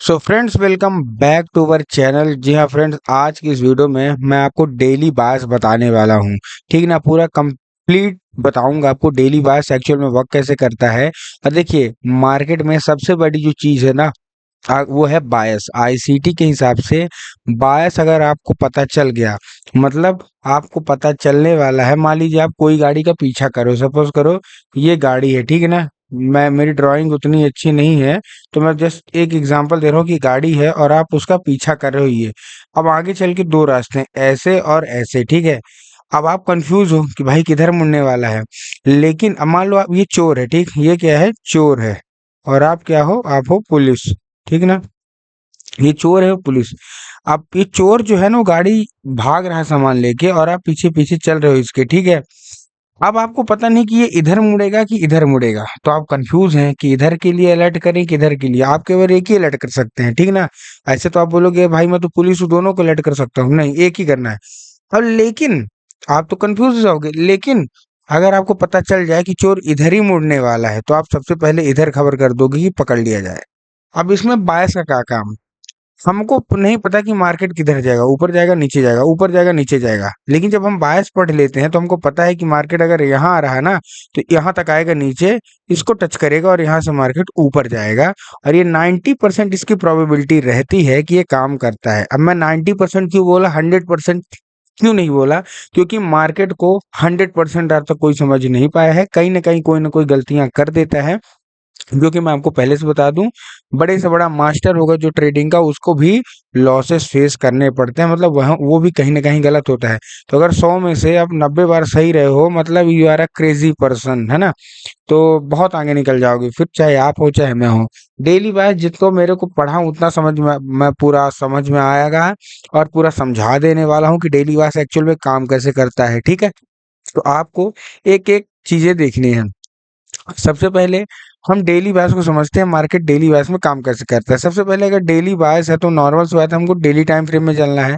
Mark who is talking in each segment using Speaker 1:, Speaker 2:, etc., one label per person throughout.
Speaker 1: So friends, welcome back to our channel. जी हाँ friends, आज की इस वीडियो में मैं आपको डेली बायस बताने वाला हूँ। ठीक ना, पूरा कंप्लीट बताऊंगा आपको डेली बायस एक्चुअल में वर्क कैसे करता है। और देखिए, मार्केट में सबसे बड़ी जो चीज़ है ना, वो है बायस। आईसीटी के हिसाब से बायस अगर आपको पता चल गया, मतलब आपको पता चलने वाला है। मान लीजिए आप कोई गाड़ी का पीछा करो, सपोज करो ये गाड़ी है, ठीक है ना। मैं मेरी ड्राइंग उतनी अच्छी नहीं है, तो मैं जस्ट एक एग्जांपल दे रहा हूँ कि गाड़ी है और आप उसका पीछा कर रहे हो। ये अब आगे चल के दो रास्ते हैं, ऐसे और ऐसे, ठीक है। अब आप कंफ्यूज हो कि भाई किधर मुड़ने वाला है। लेकिन अब मान लो आप, ये चोर है, ठीक, ये क्या है, चोर है। और आप क्या हो, आप हो पुलिस, ठीक ना। ये चोर है, वो पुलिस। अब ये चोर जो है ना, वो गाड़ी भाग रहा है सामान लेके, और आप पीछे पीछे चल रहे हो इसके, ठीक है। अब आपको पता नहीं कि ये इधर मुड़ेगा कि इधर मुड़ेगा, तो आप कंफ्यूज हैं कि इधर के लिए अलर्ट करें कि इधर के लिए। आप केवल एक ही अलर्ट कर सकते हैं, ठीक ना। ऐसे तो आप बोलोगे भाई मैं तो पुलिस हूँ, दोनों को अलर्ट कर सकता हूँ, नहीं, एक ही करना है। अब लेकिन आप तो कंफ्यूज हो जाओगे। लेकिन अगर आपको पता चल जाए कि चोर इधर ही मुड़ने वाला है, तो आप सबसे पहले इधर खबर कर दोगे कि पकड़ लिया जाए। अब इसमें बायस का क्या काम। हमको नहीं पता कि मार्केट किधर जाएगा, ऊपर जाएगा नीचे जाएगा, ऊपर जाएगा नीचे जाएगा। लेकिन जब हम बायस पढ़ लेते हैं तो हमको पता है कि मार्केट अगर यहाँ आ रहा है ना, तो यहाँ तक आएगा नीचे, इसको टच करेगा और यहाँ से मार्केट ऊपर जाएगा। और ये 90% इसकी प्रोबेबिलिटी रहती है कि ये काम करता है। अब मैं 90% क्यों बोला, 100% क्यों नहीं बोला, क्योंकि मार्केट को 100% आज तक कोई समझ नहीं पाया है। कहीं ना कोई गलतियां कर देता है, जो कि मैं आपको पहले से बता दूं। बड़े से बड़ा मास्टर होगा जो ट्रेडिंग का, उसको भी लॉसेस फेस करने पड़ते हैं, मतलब वह वो भी कहीं ना कहीं गलत होता है। तो अगर 100 में से आप 90 बार सही रहे हो, मतलब you are a crazy person, है ना। तो बहुत आगे निकल जाओगे, फिर चाहे आप हो चाहे मैं हो। डेली वाइज जितना मेरे को पढ़ा हूं, उतना समझ में, मैं पूरा समझ में आएगा और पूरा समझा देने वाला हूँ कि डेली वाइज एक्चुअल में काम कैसे करता है, ठीक है। तो आपको एक एक चीजें देखनी है। सबसे पहले हम डेली बायस को समझते हैं, मार्केट डेली बायस में काम कैसे करता है। सबसे पहले अगर डेली बायस है तो नॉर्मल सी बात है, हमको डेली टाइम फ्रेम में चलना है।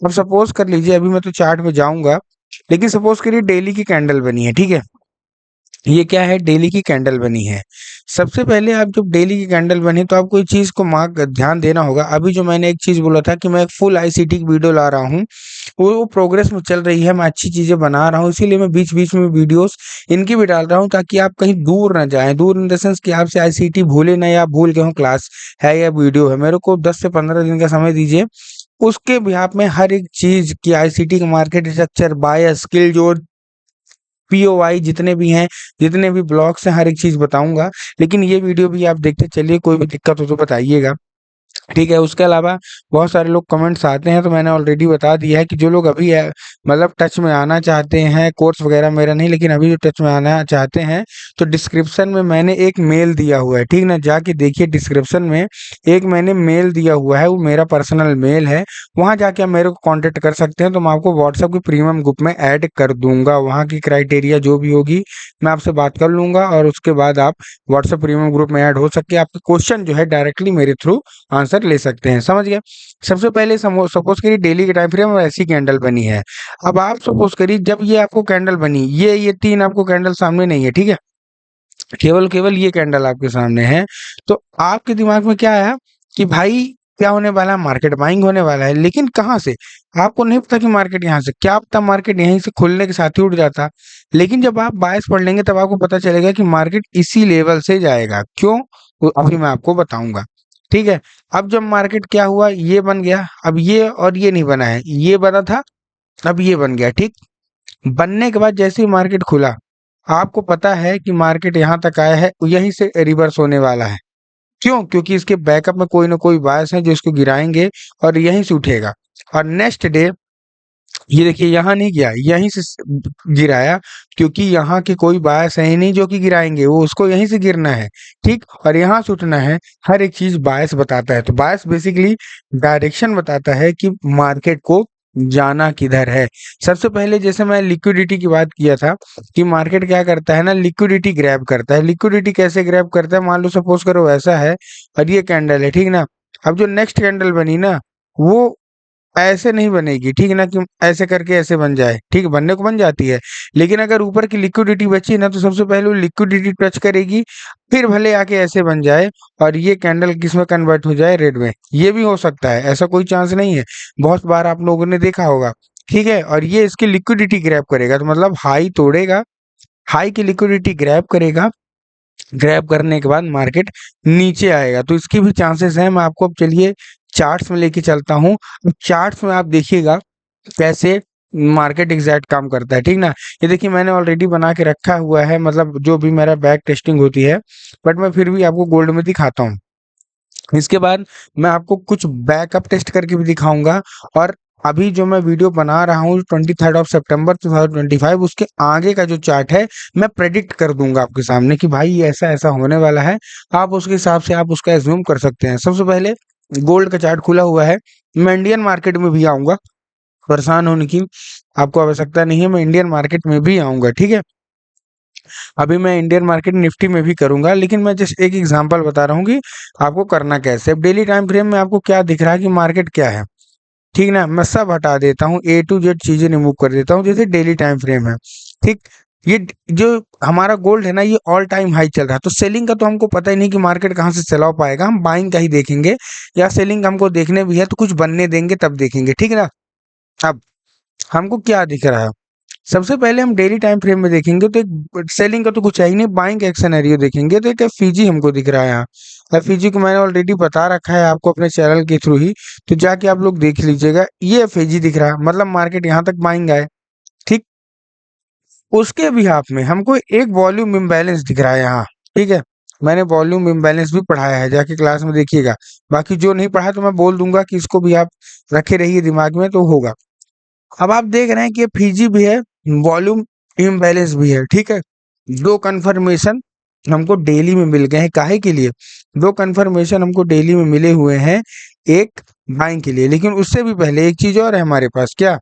Speaker 1: अब सपोज कर लीजिए, अभी मैं तो चार्ट में जाऊंगा, लेकिन सपोज करिए डेली की कैंडल बनी है, ठीक है। ये क्या है, डेली की कैंडल बनी है। सबसे पहले आप जब डेली की कैंडल बनी, तो आपको इस चीज को मार्क ध्यान देना होगा। अभी जो मैंने एक चीज बोला था कि मैं एक फुल आईसीटी की वीडियो ला रहा हूँ, वो प्रोग्रेस में चल रही है, मैं अच्छी चीजें बना रहा हूँ, इसीलिए मैं बीच बीच में वीडियोस इनकी भी डाल रहा हूँ, ताकि आप कहीं दूर ना जाएं। दूर इन द सेंस कि आपसे आईसीटी भूले ना, या आप भूल गए हो क्लास है या वीडियो है। मेरे को 10 से 15 दिन का समय दीजिए, उसके बिहाफ में हर एक चीज की आईसीटी का मार्केट स्ट्रक्चर, बायस, स्किल जोड़, पीओवाई जितने भी हैं, जितने भी ब्लॉक्स हैं, हर एक चीज बताऊंगा। लेकिन ये वीडियो भी आप देखते चलिए, कोई भी दिक्कत हो तो बताइएगा, ठीक है। उसके अलावा बहुत सारे लोग कमेंट्स आते हैं, तो मैंने ऑलरेडी बता दिया है कि जो लोग अभी मतलब टच में आना चाहते हैं, कोर्स वगैरह मेरा नहीं, लेकिन अभी जो टच में आना चाहते हैं, तो डिस्क्रिप्शन में मैंने एक मेल दिया हुआ है, ठीक ना। जाके देखिए, डिस्क्रिप्शन में एक मैंने मेल दिया हुआ है, वो मेरा पर्सनल मेल है। वहां जाके आप मेरे को कांटेक्ट कर सकते हैं, तो मैं आपको व्हाट्सएप के प्रीमियम ग्रुप में ऐड कर दूंगा। वहां की क्राइटेरिया जो भी होगी, मैं आपसे बात कर लूंगा, और उसके बाद आप व्हाट्सएप प्रीमियम ग्रुप में ऐड हो सके, आपके क्वेश्चन जो है डायरेक्टली मेरे थ्रू आंसर ले सकते हैं, समझ गए। सबसे पहले सपोज करिए डेली के टाइम फ्रेम और ऐसी कैंडल बनी है। अब आप सपोज करिए, जब ये आपको कैंडल बनी, ये तीन आपको कैंडल सामने नहीं है, ठीक है। केवल केवल ये कैंडल आपके सामने है। तो आपके दिमाग में क्या आया कि भाई क्या होने वाला है, मार्केट बाइंग होने वाला है। लेकिन कहाँ से, आपको नहीं पता कि मार्केट यहाँ से, क्या पता मार्केट यहीं से खुलने के साथ ही उठ जाता। लेकिन जब आप बायस पढ़ लेंगे, तब आपको पता चलेगा कि मार्केट इसी लेवल से जाएगा। क्यों, वो अभी मैं आपको बताऊंगा, ठीक है। अब जब मार्केट क्या हुआ, ये बन गया। अब ये और ये नहीं बना है, ये बना था, अब ये बन गया, ठीक। बनने के बाद जैसे ही मार्केट खुला, आपको पता है कि मार्केट यहाँ तक आया है, यहीं से रिवर्स होने वाला है। क्यों, क्योंकि इसके बैकअप में कोई ना कोई बायस है जो इसको गिराएंगे, और यहीं से उठेगा। और नेक्स्ट डे ये देखिए, यहाँ नहीं गया, यहीं से गिराया, क्योंकि यहाँ के कोई बायस है ही नहीं जो कि गिराएंगे, वो उसको यहीं से गिरना है, ठीक, और यहाँ से उठना है। हर एक चीज बायस बताता है। तो बायस बेसिकली डायरेक्शन बताता है कि मार्केट को जाना किधर है। सबसे पहले जैसे मैं लिक्विडिटी की बात किया था, कि मार्केट क्या करता है ना, लिक्विडिटी ग्रैब करता है। लिक्विडिटी कैसे ग्रैब करता है, मान लो सपोज करो ऐसा है, और ये कैंडल है, ठीक ना। अब जो नेक्स्ट कैंडल बनी ना, वो ऐसे नहीं बनेगी, ठीक है ना, कि ऐसे करके ऐसे बन जाए, ठीक है, बनने को बन जाती है, लेकिन अगर ऊपर की लिक्विडिटी बची ना तो सबसे पहले वो लिक्विडिटी टच करेगी, फिर भले आके ऐसे बन जाए और ये कैंडल किस में कन्वर्ट हो जाए, रेड में। ये भी हो सकता है, ऐसा कोई चांस नहीं है, बहुत बार आप लोगों ने देखा होगा, ठीक है। और ये इसकी लिक्विडिटी ग्रैब करेगा, तो मतलब हाई तोड़ेगा, हाई की लिक्विडिटी ग्रैब करेगा, ग्रैब करने के बाद मार्केट नीचे आएगा, तो इसकी भी चांसेस हैं। मैं आपको अब चलिए चार्ट्स में लेके चलता हूँ। चार्ट्स में आप देखिएगा कैसे मार्केट एग्जैक्ट काम करता है, ठीक ना। ये देखिए मैंने ऑलरेडी बना के रखा हुआ है, मतलब जो भी मेरा बैक टेस्टिंग होती है, बट मैं फिर भी आपको गोल्ड में दिखाता हूँ। इसके बाद मैं आपको कुछ बैकअप टेस्ट करके भी दिखाऊंगा, और अभी जो मैं वीडियो बना रहा हूँ 23 सितंबर 2025, उसके आगे का जो चार्ट है मैं प्रेडिक्ट कर दूंगा आपके सामने कि भाई ये ऐसा ऐसा होने वाला है। आप उसके हिसाब से आप उसका एज्यूम कर सकते हैं। सबसे पहले गोल्ड का चार्ट खुला हुआ है, मैं इंडियन मार्केट में भी आऊंगा, परेशान होने की आपको आवश्यकता नहीं है, मैं इंडियन मार्केट में भी आऊंगा, ठीक है। अभी मैं इंडियन मार्केट निफ्टी में भी करूंगा, लेकिन मैं जस्ट एक एग्जांपल बता रहा हूँ कि आपको करना कैसे। अब डेली टाइम फ्रेम में आपको क्या दिख रहा है कि मार्केट क्या है, ठीक ना। मैं सब हटा देता हूँ, ए टू जेड चीजें रिमूव कर देता हूँ, जैसे डेली टाइम फ्रेम है, ठीक। ये जो हमारा गोल्ड है ना, ये ऑल टाइम हाई चल रहा है, तो सेलिंग का तो हमको पता ही नहीं कि मार्केट कहाँ से सेल ऑफ पाएगा, हम बाइंग का ही देखेंगे, या सेलिंग हमको देखने भी है तो कुछ बनने देंगे तब देखेंगे, ठीक है ना। अब हमको क्या दिख रहा है, सबसे पहले हम डेली टाइम फ्रेम में देखेंगे तो एक सेलिंग का तो कुछ है ही नहीं, बाइंग का एक सिनेरियो देखेंगे तो एक एफईजी हमको दिख रहा है यहाँ। एफईजी को मैंने ऑलरेडी बता रखा है आपको अपने चैनल के थ्रू ही, तो जाके आप लोग देख लीजिएगा। ये एफईजी दिख रहा है, मतलब मार्केट यहाँ तक बाइंग आए, ठीक। उसके बिहाफ में हमको एक वॉल्यूम इम्बैलेंस दिख रहा है यहाँ, ठीक है। मैंने वॉल्यूम इम्बैलेंस भी पढ़ाया है, जाके क्लास में देखिएगा। बाकी जो नहीं पढ़ा तो मैं बोल दूंगा कि इसको भी आप रखे रहिए दिमाग में तो होगा। अब आप देख रहे हैं कि ये फीजी भी है, वॉल्यूम इम्बैलेंस भी है, ठीक है। दो कन्फर्मेशन हमको डेली में मिल गए हैं, काहे के लिए, दो कन्फर्मेशन हमको डेली में मिले हुए हैं, एक बाइंग के लिए। लेकिन उससे भी पहले एक चीज और है हमारे पास, क्या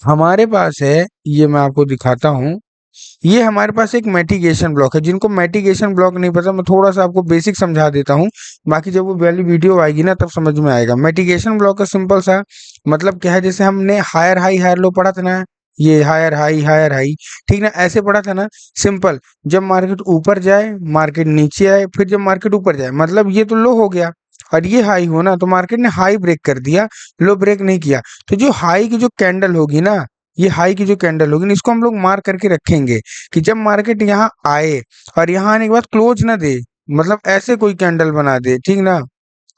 Speaker 1: हमारे पास है, ये मैं आपको दिखाता हूँ। ये हमारे पास एक मैटिगेशन ब्लॉक है, जिनको मैटिगेशन ब्लॉक नहीं पता, मैं थोड़ा सा आपको बेसिक समझा देता हूँ, बाकी जब वो वाली वीडियो आएगी ना तब समझ में आएगा। मैटिगेशन ब्लॉक का सिंपल सा मतलब क्या है, जैसे हमने हायर हाई हायर लो पढ़ा था ना, ये हायर हाई, ठीक ना, ऐसे पढ़ा था ना। सिंपल, जब मार्केट ऊपर जाए, मार्केट नीचे आए, फिर जब मार्केट ऊपर जाए, मतलब ये तो लो हो गया और ये हाई हो ना, तो मार्केट ने हाई ब्रेक कर दिया, लो ब्रेक नहीं किया। तो जो हाई की जो कैंडल होगी ना, ये हाई की जो कैंडल होगी ना, इसको हम लोग मार्क करके रखेंगे कि जब मार्केट यहाँ आए और यहाँ आने के बाद क्लोज ना दे, मतलब ऐसे कोई कैंडल बना दे, ठीक ना,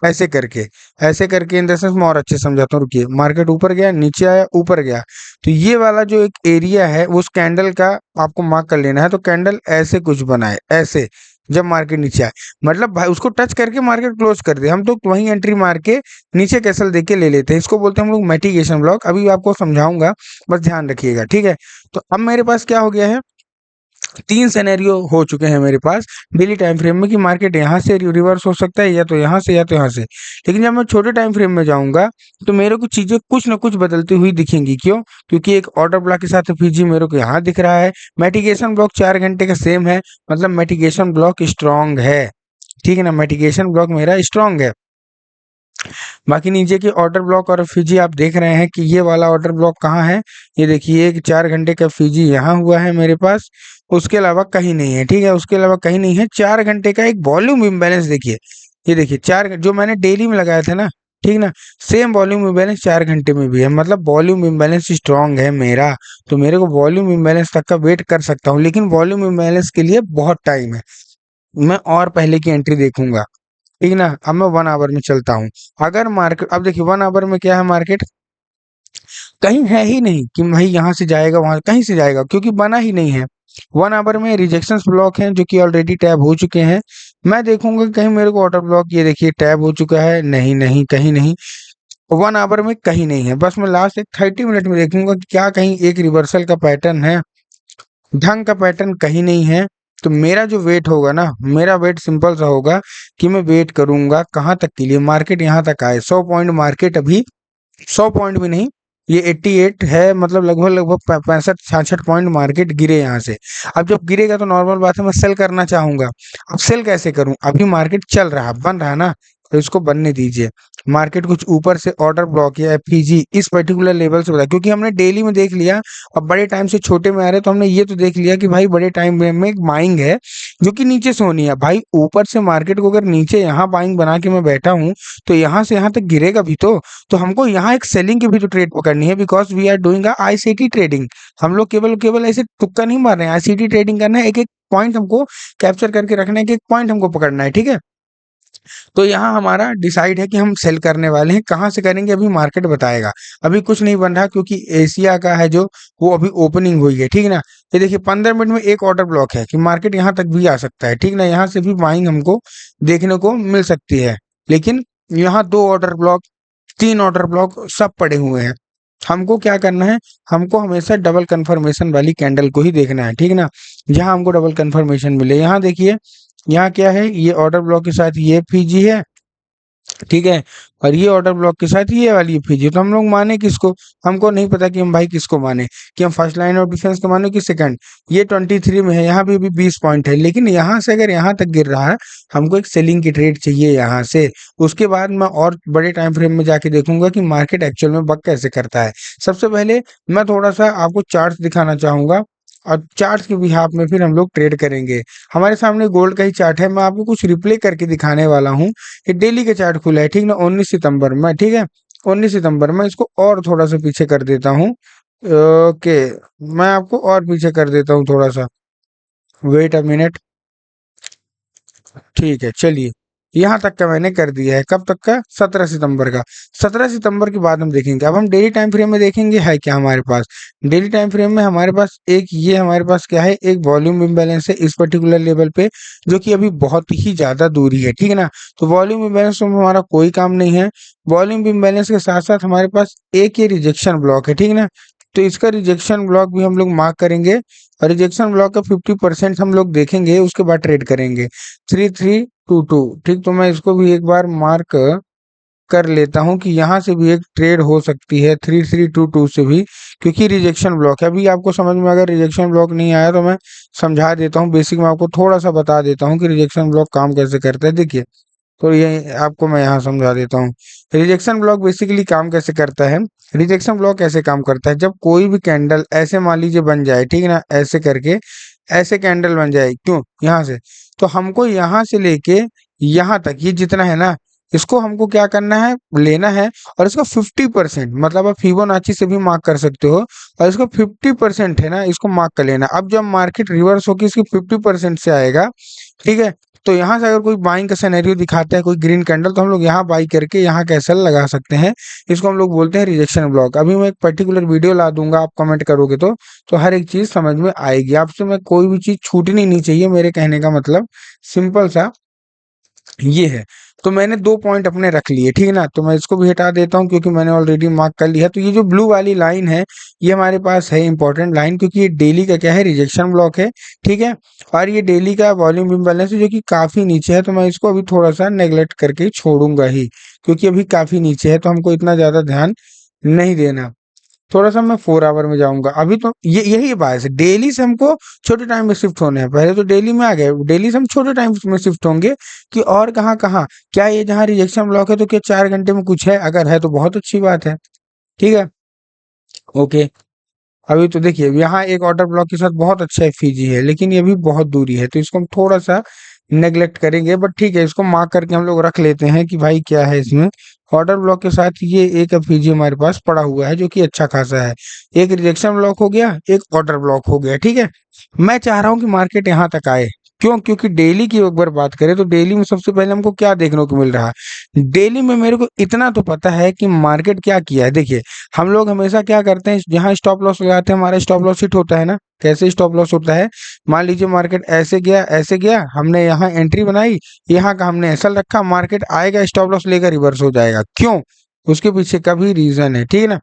Speaker 1: ऐसे करके, ऐसे करके इन द सेंस मैं और अच्छे समझाता हूँ, रुकिए। मार्केट ऊपर गया, नीचे आया, ऊपर गया, तो ये वाला जो एक एरिया है उस कैंडल का आपको मार्क कर लेना है। तो कैंडल ऐसे कुछ बनाए, ऐसे, जब मार्केट नीचे आए, मतलब भाई उसको टच करके मार्केट क्लोज कर दे, हम तो वहीं एंट्री मार के नीचे कैसल देके ले लेते हैं। इसको बोलते हैं हम लोग मैटिगेशन ब्लॉक, अभी आपको समझाऊंगा, बस ध्यान रखिएगा, ठीक है। तो अब मेरे पास क्या हो गया है, तीन सिनेरियो हो चुके हैं मेरे पास डेली टाइम फ्रेम में कि मार्केट यहाँ से रिवर्स हो सकता है, या तो यहाँ से या तो यहाँ से। लेकिन जब मैं छोटे टाइम फ्रेम में जाऊंगा तो मेरे को चीजें कुछ ना कुछ बदलती हुई दिखेंगी, क्यों, क्योंकि एक ऑर्डर ब्लॉक के साथ फीजी मेरे को यहाँ दिख रहा है, मैटिगेशन ब्लॉक 4 घंटे का सेम है, मतलब मैटिगेशन ब्लॉक स्ट्रांग है, ठीक है ना, मैटिगेशन ब्लॉक मेरा स्ट्रांग है। बाकी नीचे की ऑर्डर ब्लॉक और फीजी आप देख रहे हैं कि ये वाला ऑर्डर ब्लॉक कहाँ है, ये देखिए एक 4 घंटे का फीजी यहाँ हुआ है मेरे पास, उसके अलावा कहीं नहीं है, ठीक है, उसके अलावा कहीं नहीं है। 4 घंटे का एक वॉल्यूम इम्बैलेंस देखिए, ये देखिए चार जो मैंने डेली में लगाया था ना, ठीक ना, सेम वॉल्यूम इम्बैलेंस 4 घंटे में भी है, मतलब वॉल्यूम इम्बैलेंस स्ट्रांग है मेरा। तो मेरे को वॉल्यूम इम्बैलेंस तक का वेट कर सकता हूँ, लेकिन वॉल्यूम इम्बैलेंस के लिए बहुत टाइम है, मैं और पहले की एंट्री देखूंगा, ठीक ना। अब मैं 1 आवर में चलता हूँ। अगर मार्केट, अब देखिए 1 आवर में क्या है, मार्केट कहीं है ही नहीं कि भाई यहाँ से जाएगा वहां कहीं से जाएगा, क्योंकि बना ही नहीं है। 1 आवर में रिजेक्शन ब्लॉक हैं जो कि ऑलरेडी टैब हो चुके हैं। मैं देखूंगा कि कहीं मेरे को ऑर्डर ब्लॉक, ये देखिए टैब हो चुका है, नहीं नहीं कहीं नहीं, 1 आवर में कहीं नहीं है। बस मैं लास्ट एक 30 मिनट में देखूंगा कि क्या कहीं एक रिवर्सल का पैटर्न है, ढंग का पैटर्न कहीं नहीं है। तो मेरा जो वेट होगा ना, मेरा वेट सिंपल सा होगा कि मैं वेट करूंगा कहाँ तक के लिए, मार्केट यहाँ तक आए, 100 पॉइंट मार्केट अभी, 100 पॉइंट भी नहीं, ये 88 है, मतलब लगभग लगभग 65-66 पॉइंट मार्केट गिरे यहाँ से। अब जब गिरेगा तो नॉर्मल बात है मैं सेल करना चाहूंगा। अब सेल कैसे करूं, अभी मार्केट चल रहा बन रहा ना, तो इसको बनने दीजिए। मार्केट कुछ ऊपर से ऑर्डर ब्लॉक या एफईजी इस पर्टिकुलर लेवल से बताया, क्योंकि हमने डेली में देख लिया, अब बड़े टाइम से छोटे में आ रहे तो हमने ये तो देख लिया कि भाई बड़े टाइम में एक बाइंग है जो कि नीचे से होनी है। भाई ऊपर से मार्केट को अगर नीचे यहाँ बाइंग बना के मैं बैठा हूँ तो यहाँ से यहाँ तक गिरेगा भी तो हमको यहाँ एक सेलिंग की भी तो ट्रेड पकड़नी है, because we are doing ICT trading. हम लोग केवल केवल ऐसे तुक्का नहीं मार रहे हैं, आईसीटी ट्रेडिंग करना है, एक एक पॉइंट हमको कैप्चर करके रखना है, एक एक पॉइंट हमको पकड़ना है, ठीक है। तो यहाँ हमारा डिसाइड है कि हम सेल करने वाले हैं, कहाँ से करेंगे अभी मार्केट बताएगा। अभी कुछ नहीं बन रहा क्योंकि एशिया का है जो वो अभी ओपनिंग हुई है, ठीक है ना। ये देखिए 15 मिनट में एक ऑर्डर ब्लॉक है कि मार्केट यहाँ तक भी आ सकता है, ठीक ना। यहाँ से भी बाइंग हमको देखने को मिल सकती है, लेकिन यहाँ 2 ऑर्डर ब्लॉक 3 ऑर्डर ब्लॉक सब पड़े हुए हैं। हमको क्या करना है, हमको हमेशा डबल कंफर्मेशन वाली कैंडल को ही देखना है, ठीक ना। जहाँ हमको डबल कंफर्मेशन मिले, यहाँ देखिए यहाँ क्या है, ये ऑर्डर ब्लॉक के साथ ये एफईजी है, ठीक है, और ये ऑर्डर ब्लॉक के साथ ये वाली एफईजी। तो हम लोग माने किसको, हमको नहीं पता कि हम भाई किसको माने, कि हम फर्स्ट लाइन ऑफ डिफेंस को माने कि सेकंड। ये 23 में है, यहाँ भी अभी 20 पॉइंट है, लेकिन यहाँ से अगर यहाँ तक गिर रहा है हमको एक सेलिंग की ट्रेड चाहिए यहाँ से। उसके बाद मैं और बड़े टाइम फ्रेम में जाके देखूंगा कि मार्केट एक्चुअल में वर्क कैसे करता है। सबसे पहले मैं थोड़ा सा आपको चार्ट दिखाना चाहूंगा और चार्ट के बिहाफ में फिर हम लोग ट्रेड करेंगे। हमारे सामने गोल्ड का ही चार्ट है, मैं आपको कुछ रिप्ले करके दिखाने वाला हूँ। ये डेली का चार्ट खुला है, ठीक ना, 19 सितंबर में, ठीक है। 19 सितंबर में इसको और थोड़ा सा पीछे कर देता हूँ। ओके, मैं आपको और पीछे कर देता हूँ थोड़ा सा, वेट अ मिनट, ठीक है। चलिए यहाँ तक का मैंने कर दिया है, कब तक का, 17 सितंबर का। 17 सितंबर के बाद हम देखेंगे। अब हम डेली टाइम फ्रेम में देखेंगे है क्या हमारे पास। डेली टाइम फ्रेम में हमारे पास एक ये हमारे पास क्या है, एक वॉल्यूम इम्बैलेंस है इस पर्टिकुलर लेवल पे, जो कि अभी बहुत ही ज्यादा दूरी है, ठीक है ना। तो वॉल्यूम इम्बैलेंस में हमारा कोई काम नहीं है। वॉल्यूम इम्बैलेंस के साथ साथ हमारे पास एक ये रिजेक्शन ब्लॉक है, ठीक है ना। तो इसका रिजेक्शन ब्लॉक भी हम लोग मार्क करेंगे, और रिजेक्शन ब्लॉक का 50% हम लोग देखेंगे, उसके बाद ट्रेड करेंगे। 3322, ठीक। तो मैं इसको भी एक बार मार्क कर लेता हूं कि यहाँ से भी एक ट्रेड हो सकती है 3322 से भी, क्योंकि रिजेक्शन ब्लॉक है। अभी आपको समझ में अगर रिजेक्शन ब्लॉक नहीं आया तो मैं समझा देता हूँ, बेसिक में आपको थोड़ा सा बता देता हूँ कि रिजेक्शन ब्लॉक काम कैसे करता है। देखिए, तो ये आपको मैं यहाँ समझा देता हूँ। रिजेक्शन ब्लॉक बेसिकली काम कैसे करता है। रिजेक्शन ब्लॉक ऐसे काम करता है, जब कोई भी कैंडल ऐसे मान लीजिए बन जाए, ठीक है ना, ऐसे करके ऐसे कैंडल बन जाए, क्यों, यहाँ से, तो हमको यहाँ से लेके यहाँ तक ये जितना है ना, इसको हमको क्या करना है, लेना है। और इसका 50%, मतलब आप फिबोनाची से भी मार्क कर सकते हो, और इसको 50% है ना, इसको मार्क कर लेना। अब जब मार्केट रिवर्स होकर इसकी 50% से आएगा, ठीक है, तो यहाँ से अगर कोई बाइंग का सिनेरियो दिखाता है, कोई ग्रीन कैंडल, तो हम लोग यहाँ बाई करके यहाँ कैसल लगा सकते हैं। इसको हम लोग बोलते हैं रिजेक्शन ब्लॉक। अभी मैं एक पर्टिकुलर वीडियो ला दूंगा, आप कमेंट करोगे तो हर एक चीज समझ में आएगी। आपसे मैं कोई भी चीज छूटनी नहीं चाहिए, मेरे कहने का मतलब सिंपल सा ये है। तो मैंने 2 पॉइंट अपने रख लिए, ठीक है ना। तो मैं इसको भी हटा देता हूँ क्योंकि मैंने ऑलरेडी मार्क कर लिया। तो ये जो ब्लू वाली लाइन है, ये हमारे पास है इंपॉर्टेंट लाइन, क्योंकि ये डेली का क्या है, रिजेक्शन ब्लॉक है, ठीक है। और ये डेली का वॉल्यूम इम्बैलेंस है जो कि काफी नीचे है, तो मैं इसको अभी थोड़ा सा नेग्लेक्ट करके छोड़ूंगा ही, क्योंकि अभी काफी नीचे है, तो हमको इतना ज्यादा ध्यान नहीं देना। थोड़ा सा मैं 4 आवर में जाऊंगा। अभी तो ये यही बात है, डेली से हमको छोटे टाइम में शिफ्ट होने हैं। पहले तो डेली में आ गए, डेली से हम छोटे टाइम में शिफ्ट होंगे कि और कहाँ कहाँ, क्या ये जहाँ रिजेक्शन ब्लॉक है तो क्या 4 घंटे में कुछ है, अगर है तो बहुत अच्छी बात है, ठीक है। ओके, अभी तो देखिए यहाँ एक ऑर्डर ब्लॉक के साथ बहुत अच्छा एफईजी है, लेकिन ये भी बहुत दूरी है, तो इसको हम थोड़ा सा नेग्लेक्ट करेंगे। बट ठीक है, इसको मार्क करके हम लोग रख लेते हैं कि भाई क्या है इसमें। ऑर्डर ब्लॉक के साथ ये एक एफईजी हमारे पास पड़ा हुआ है जो कि अच्छा खासा है। एक रिजेक्शन ब्लॉक हो गया, एक ऑर्डर ब्लॉक हो गया, ठीक है। मैं चाह रहा हूँ कि मार्केट यहाँ तक आए। क्यों, क्योंकि डेली की एक बार बात करें तो डेली में सबसे पहले हमको क्या देखने को मिल रहा है। डेली में मेरे को इतना तो पता है कि मार्केट क्या किया है। देखिए, हम लोग हमेशा क्या करते हैं, जहां स्टॉप लॉस लगाते हैं हमारा स्टॉप लॉस हिट होता है ना। कैसे स्टॉप लॉस होता है, मान लीजिए मार्केट ऐसे गया, हमने यहाँ एंट्री बनाई, यहाँ का हमने ऐसा रखा, मार्केट आएगा स्टॉप लॉस लेकर रिवर्स हो जाएगा। क्यों, उसके पीछे का भी रीजन है, ठीक है ना।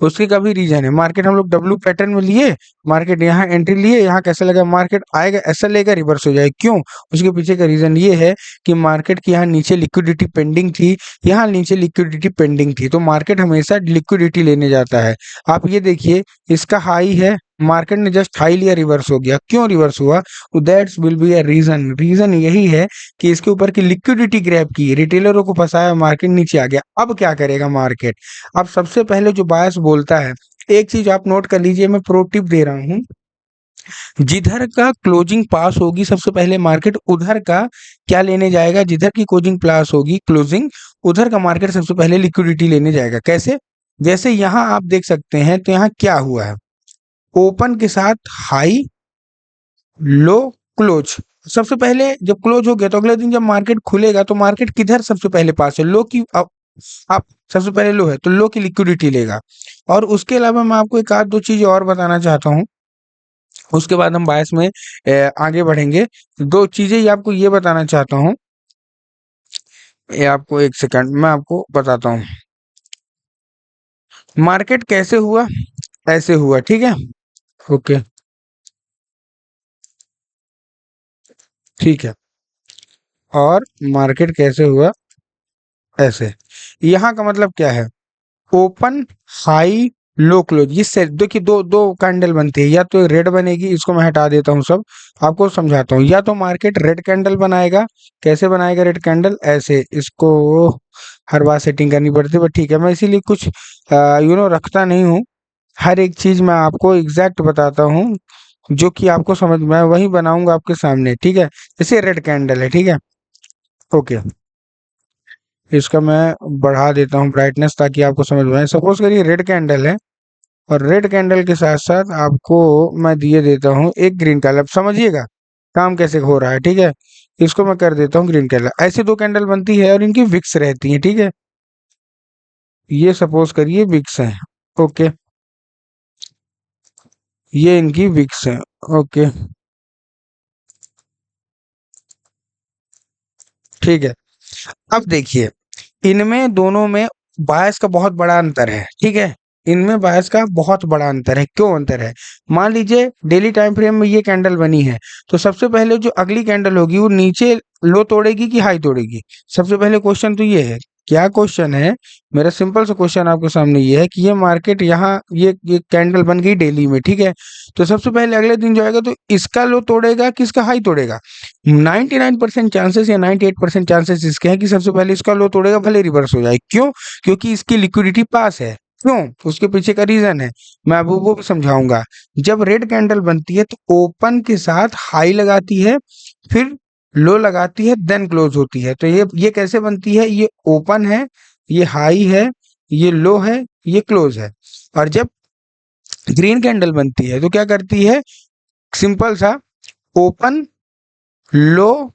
Speaker 1: उसके का भी रीजन है। मार्केट हम लोग डब्ल्यू पैटर्न में लिए, मार्केट यहाँ एंट्री लिए, यहाँ कैसे लगा, मार्केट आएगा ऐसा लेगा रिवर्स हो जाए। क्यों, उसके पीछे का रीजन ये है कि मार्केट की यहाँ नीचे लिक्विडिटी पेंडिंग थी, यहाँ नीचे लिक्विडिटी पेंडिंग थी, तो मार्केट हमेशा लिक्विडिटी लेने जाता है। आप ये देखिए, इसका हाई है, मार्केट ने जस्ट हाई लिया, रिवर्स हो गया। क्यों रिवर्स हुआ? That's will be a reason यही है कि इसके ऊपर की लिक्विडिटी ग्रैब की, रिटेलरों को फंसाया, मार्केट नीचे आ गया। अब क्या करेगा मार्केट? अब सबसे पहले जो बायस बोलता है, एक चीज आप नोट कर लीजिए, मैं प्रो टिप दे रहा हूँ। जिधर का क्लोजिंग पास होगी सबसे पहले मार्केट उधर का क्या लेने जाएगा? जिधर की क्लोजिंग पास होगी, क्लोजिंग, उधर का मार्केट सबसे पहले लिक्विडिटी लेने जाएगा। कैसे? जैसे यहाँ आप देख सकते हैं, तो यहाँ क्या हुआ है? ओपन के साथ हाई, लो, क्लोज। सबसे पहले जब क्लोज हो गया तो अगले दिन जब मार्केट खुलेगा तो मार्केट किधर सबसे पहले पास है? लो की। अब सबसे पहले लो है तो लो की लिक्विडिटी लेगा। और उसके अलावा मैं आपको एक आध दो चीज और बताना चाहता हूँ, उसके बाद हम बायस में आगे बढ़ेंगे। दो चीजें ही आपको ये बताना चाहता हूँ, ये आपको एक सेकंड मैं आपको बताता हूँ। मार्केट कैसे हुआ? ऐसे हुआ, ठीक है। ओके, ठीक है। और मार्केट कैसे हुआ? ऐसे। यहाँ का मतलब क्या है? ओपन, हाई, लो, क्लोज। ये सेट देखिए, दो दो कैंडल बनती है, या तो रेड बनेगी, इसको मैं हटा देता हूँ सब, आपको समझाता हूँ। या तो मार्केट रेड कैंडल बनाएगा। कैसे बनाएगा रेड कैंडल? ऐसे। इसको हर बार सेटिंग करनी पड़ती है, बट ठीक है, मैं इसीलिए कुछ रखता नहीं हूँ। हर एक चीज मैं आपको एग्जैक्ट बताता हूँ, जो कि आपको समझ में आए, वही बनाऊंगा आपके सामने, ठीक है। जैसे रेड कैंडल है, ठीक है। ओके, इसका मैं बढ़ा देता हूँ ब्राइटनेस, ताकि आपको समझ में आए। सपोज करिए रेड कैंडल है, और रेड कैंडल के साथ साथ आपको मैं दिए देता हूँ एक ग्रीन कलर। अब समझिएगा काम कैसे हो रहा है, ठीक है। इसको मैं कर देता हूँ ग्रीन कलर। ऐसे दो कैंडल बनती है और इनकी विक्स रहती है, ठीक है। ये सपोज करिए विक्स है। ओके, ये इनकी विक्स है। ओके, ठीक है। अब देखिए, इनमें दोनों में बायस का बहुत बड़ा अंतर है, ठीक है। इनमें बायस का बहुत बड़ा अंतर है। क्यों अंतर है? मान लीजिए डेली टाइम फ्रेम में ये कैंडल बनी है, तो सबसे पहले जो अगली कैंडल होगी वो नीचे लो तोड़ेगी कि हाई तोड़ेगी? सबसे पहले क्वेश्चन तो ये है। क्या क्वेश्चन है? मेरा सिंपल सा क्वेश्चन आपके सामने ये है कि ये मार्केट यहाँ ये कैंडल बन गई डेली में, ठीक है। तो सबसे पहले अगले दिन जो आएगा तो इसका लो तोड़ेगा कि इसका हाई तोड़ेगा? 99% चांसेस या 98% चांसेस इसके हैं कि सबसे पहले इसका लो तोड़ेगा, भले रिवर्स हो जाए। क्यों? क्योंकि इसकी लिक्विडिटी पास है। क्यों? उसके पीछे का रीजन है, मैं अब वो भी समझाऊंगा। जब रेड कैंडल बनती है तो ओपन के साथ हाई लगाती है, फिर लो लगाती है, देन क्लोज होती है। तो ये कैसे बनती है? ये ओपन है, ये हाई है, ये लो है, ये क्लोज है। और जब ग्रीन कैंडल बनती है तो क्या करती है? सिंपल सा, ओपन, लो,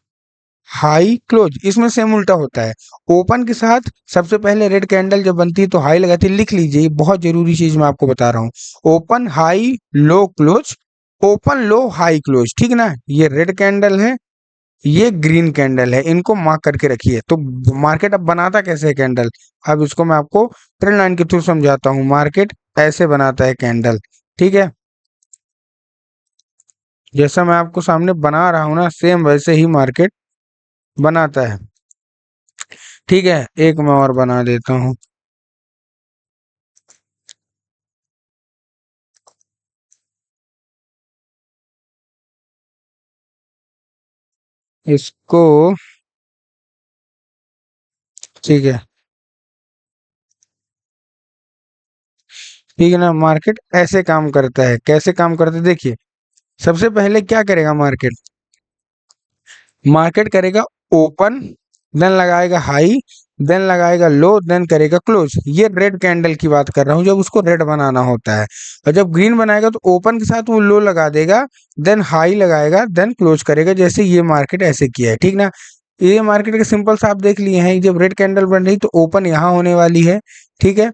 Speaker 1: हाई, क्लोज। इसमें सेम उल्टा होता है। ओपन के साथ सबसे पहले रेड कैंडल जब बनती है तो हाई लगाती है। लिख लीजिए, ये बहुत जरूरी चीज मैं आपको बता रहा हूँ। ओपन, हाई, लो, क्लोज। ओपन, लो, हाई, क्लोज, ठीक ना। ये रेड कैंडल है, ये ग्रीन कैंडल है, इनको मार्क करके रखिए। तो मार्केट अब बनाता कैसे है कैंडल? अब इसको मैं आपको ट्रेंड लाइन के थ्रू समझाता हूँ। मार्केट ऐसे बनाता है कैंडल, ठीक है। जैसा मैं आपको सामने बना रहा हूँ ना, सेम वैसे ही मार्केट बनाता है, ठीक है। एक मैं और बना देता हूँ। इसको, ठीक है, ठीक है ना। मार्केट ऐसे काम करता है। कैसे काम करता है? देखिए, सबसे पहले क्या करेगा मार्केट? मार्केट करेगा ओपन, देन लगाएगा हाई, देन लगाएगा लो, देन करेगा क्लोज। ये रेड कैंडल की बात कर रहा हूँ, जब उसको रेड बनाना होता है। और जब ग्रीन बनाएगा तो ओपन के साथ वो लो लगा देगा, देन हाई लगाएगा, देन क्लोज करेगा। जैसे ये मार्केट ऐसे किया है, ठीक ना। ये मार्केट के सिंपल सा आप देख लिए हैं। जब रेड कैंडल बन रही तो ओपन यहाँ होने वाली है, ठीक है।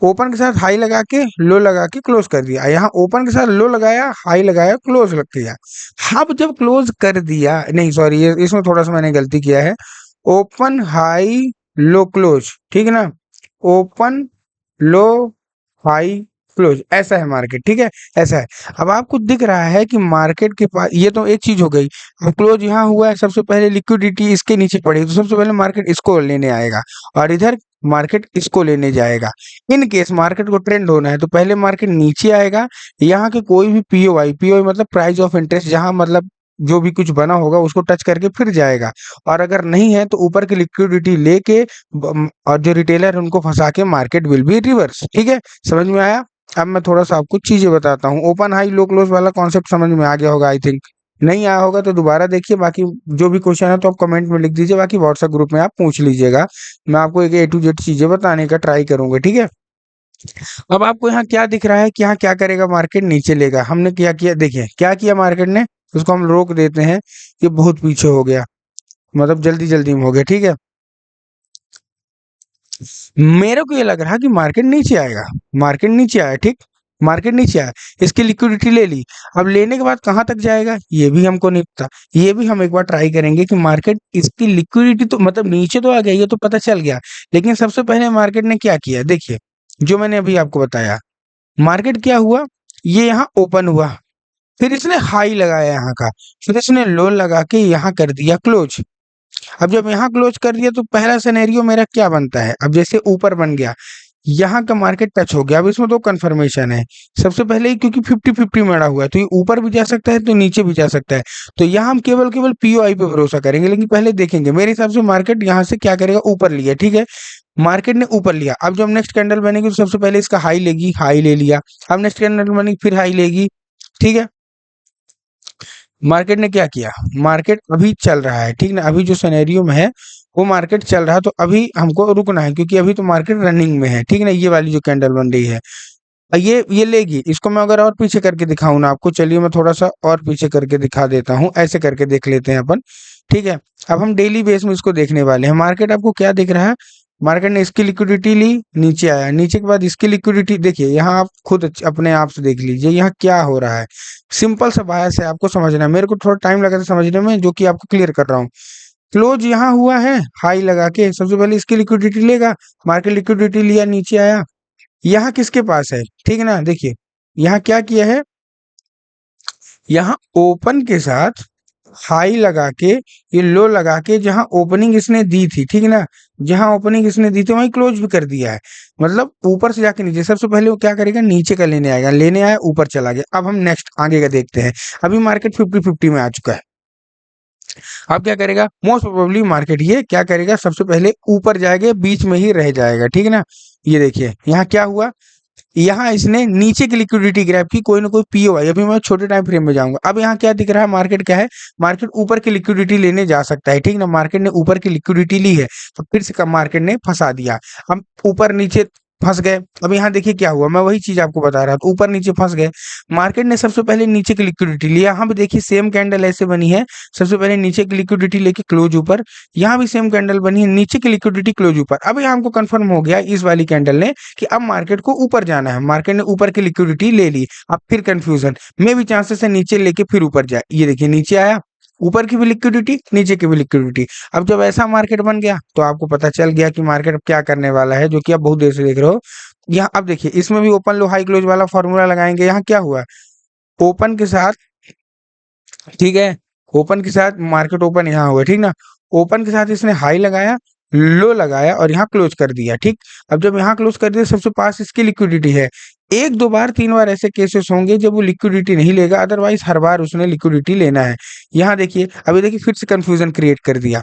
Speaker 1: ओपन के साथ हाई लगा के, लो लगा के क्लोज कर दिया। यहाँ ओपन के साथ लो लगाया, हाई लगाया, क्लोज लग गया। अब जब क्लोज कर दिया, नहीं सॉरी, ये इसमें थोड़ा सा मैंने गलती किया है। ओपन, हाई, लो, क्लोज, ठीक है ना। ओपन, लो, हाई, क्लोज, ऐसा है मार्केट, ठीक है। ऐसा है। अब आपको दिख रहा है कि मार्केट के पास ये तो एक चीज हो गई। अब क्लोज यहाँ हुआ है, सबसे पहले लिक्विडिटी इसके नीचे पड़ी, तो सबसे पहले मार्केट इसको लेने आएगा। और इधर मार्केट इसको लेने जाएगा। इन केस मार्केट को ट्रेंड होना है तो पहले मार्केट नीचे आएगा, यहाँ के कोई भी पीओआई, पीओआई मतलब प्राइस ऑफ इंटरेस्ट, जहां मतलब जो भी कुछ बना होगा उसको टच करके फिर जाएगा। और अगर नहीं है तो ऊपर की लिक्विडिटी लेके और जो रिटेलर है उनको फंसा के मार्केट विल बी रिवर्स। ठीक है, समझ में आया? अब मैं थोड़ा सा आपको चीजें बताता हूँ। ओपन हाई लो क्लोज वाला कॉन्सेप्ट समझ में आ गया होगा आई थिंक। नहीं आया होगा तो दोबारा देखिए, बाकी जो भी क्वेश्चन है तो आप कमेंट में लिख दीजिए, बाकी व्हाट्सएप ग्रुप में आप पूछ लीजिएगा। मैं आपको एक A to Z चीजें बताने का ट्राई करूंगा। ठीक है, अब आपको यहाँ क्या दिख रहा है कि यहाँ क्या करेगा, मार्केट नीचे लेगा। हमने क्या किया, देखिए क्या किया मार्केट ने, उसको हम रोक देते हैं। ये बहुत पीछे हो गया, मतलब जल्दी जल्दी में हो गया। ठीक है, मेरे को ये लग रहा है कि मार्केट नीचे आएगा। मार्केट नीचे आया, ठीक, मार्केट नीचे आया, इसकी लिक्विडिटी ले ली। अब लेने के बाद कहाँ तक जाएगा ये भी हमको नहीं पता। ये भी हम एक बार ट्राई करेंगे कि मार्केट इसकी लिक्विडिटी तो मतलब नीचे तो आ गया, ये तो पता चल गया। लेकिन सबसे पहले मार्केट ने क्या किया, देखिए जो मैंने अभी आपको बताया। मार्केट क्या हुआ, ये यहाँ ओपन हुआ, फिर इसने हाई लगाया यहाँ का, फिर इसने लो लगा के यहाँ कर दिया क्लोज। अब जब यहाँ क्लोज कर दिया तो पहला सिनेरियो मेरा क्या बनता है, अब जैसे ऊपर बन गया, यहाँ का मार्केट टच हो गया। अब इसमें दो कन्फर्मेशन है। सबसे पहले ही क्योंकि 50-50 मड़ा हुआ है तो ये ऊपर भी जा सकता है तो नीचे भी जा सकता है। तो यहाँ हम केवल केवल पीओआई पे भरोसा करेंगे, लेकिन पहले देखेंगे। मेरे हिसाब से मार्केट यहाँ से क्या करेगा, ऊपर लिया। ठीक है, मार्केट ने ऊपर लिया। अब जब नेक्स्ट कैंडल बनेगी तो सबसे पहले इसका हाई लेगी, हाई ले लिया। अब नेक्स्ट कैंडल बनेगी फिर हाई लेगी। ठीक है, मार्केट ने क्या किया, मार्केट अभी चल रहा है, ठीक ना, अभी जो सिनेरियो में है वो मार्केट चल रहा है। तो अभी हमको रुकना है क्योंकि अभी तो मार्केट रनिंग में है। ठीक ना, ये वाली जो कैंडल बन रही है ये लेगी। इसको मैं अगर और पीछे करके दिखाऊं ना आपको, चलिए मैं थोड़ा सा और पीछे करके दिखा देता हूं, ऐसे करके देख लेते हैं अपन। ठीक है, अब हम डेली बेस में इसको देखने वाले हैं। मार्केट आपको क्या दिख रहा है, मार्केट ने इसकी लिक्विडिटी ली, नीचे आया, नीचे के बाद इसकी लिक्विडिटी देखिए। यहाँ आप खुद अपने आप से देख लीजिए यहाँ क्या हो रहा है। सिंपल सा बायस है, आपको समझना है। मेरे को थोड़ा टाइम लगा था समझने में, जो कि आपको क्लियर कर रहा हूँ। क्लोज यहाँ हुआ है हाई लगा के, सबसे पहले इसकी लिक्विडिटी लेगा। मार्केट लिक्विडिटी लिया, नीचे आया, यहाँ किसके पास है, ठीक है ना। देखिए यहाँ क्या किया है, यहाँ ओपन के साथ हाई लगा के, ये लो लगा के, जहां ओपनिंग इसने दी थी, ठीक है ना, जहां ओपनिंग इसने दी थी वहीं क्लोज भी कर दिया है। मतलब ऊपर से जाके नीचे, सबसे पहले वो क्या करेगा, नीचे का लेने आएगा, लेने आया ऊपर चला गया। अब हम नेक्स्ट आगे का देखते हैं। अभी मार्केट 50-50 में आ चुका है। अब क्या करेगा, मोस्ट प्रोबेबली मार्केट ये क्या करेगा, सबसे पहले ऊपर जाएगा, बीच में ही रह जाएगा। ठीक है ना, ये देखिए यहाँ क्या हुआ, यहाँ इसने नीचे की लिक्विडिटी ग्रैब की, कोई ना कोई पीओआई। अभी मैं छोटे टाइम फ्रेम में जाऊंगा। अब यहाँ क्या दिख रहा है, मार्केट क्या है, मार्केट ऊपर की लिक्विडिटी लेने जा सकता है। ठीक ना, मार्केट ने ऊपर की लिक्विडिटी ली है तो फिर से मार्केट ने फंसा दिया। हम ऊपर नीचे फंस गए। अब यहाँ देखिए क्या हुआ, मैं वही चीज आपको बता रहा था, ऊपर नीचे फंस गए। मार्केट ने सबसे पहले नीचे की लिक्विडिटी लिया, यहाँ पे देखिए सेम कैंडल ऐसे बनी है। सबसे पहले नीचे की लिक्विडिटी लेके क्लोज ऊपर, यहाँ भी सेम कैंडल बनी है, नीचे की लिक्विडिटी क्लोज ऊपर। अब यहाँ हमको कंफर्म हो गया इस वाली कैंडल ने कि अब मार्केट को ऊपर जाना है। मार्केट ने ऊपर की लिक्विडिटी ले ली। अब फिर कंफ्यूजन में भी चांसेस है नीचे लेके फिर ऊपर जाए। ये देखिए नीचे आया, ऊपर की भी लिक्विडिटी, नीचे की भी लिक्विडिटी। अब जब ऐसा मार्केट बन गया तो आपको पता चल गया कि मार्केट अब क्या करने वाला है, जो कि आप बहुत देर से देख रहे हो। यहाँ अब देखिए इसमें भी ओपन लो हाई क्लोज वाला फॉर्मूला लगाएंगे। यहाँ क्या हुआ, ओपन के साथ, ठीक है, ओपन के साथ मार्केट ओपन यहाँ हुआ, ठीक ना, ओपन के साथ इसने हाई लगाया, लो लगाया और यहाँ क्लोज कर दिया। ठीक, अब जब यहाँ क्लोज कर दिया, सबसे पास इसकी लिक्विडिटी है। एक दो बार तीन बार ऐसे केसेस होंगे जब वो लिक्विडिटी नहीं लेगा, अदरवाइज हर बार उसने लिक्विडिटी लेना है। यहाँ देखिए अभी देखिए फिर से कंफ्यूजन क्रिएट कर दिया,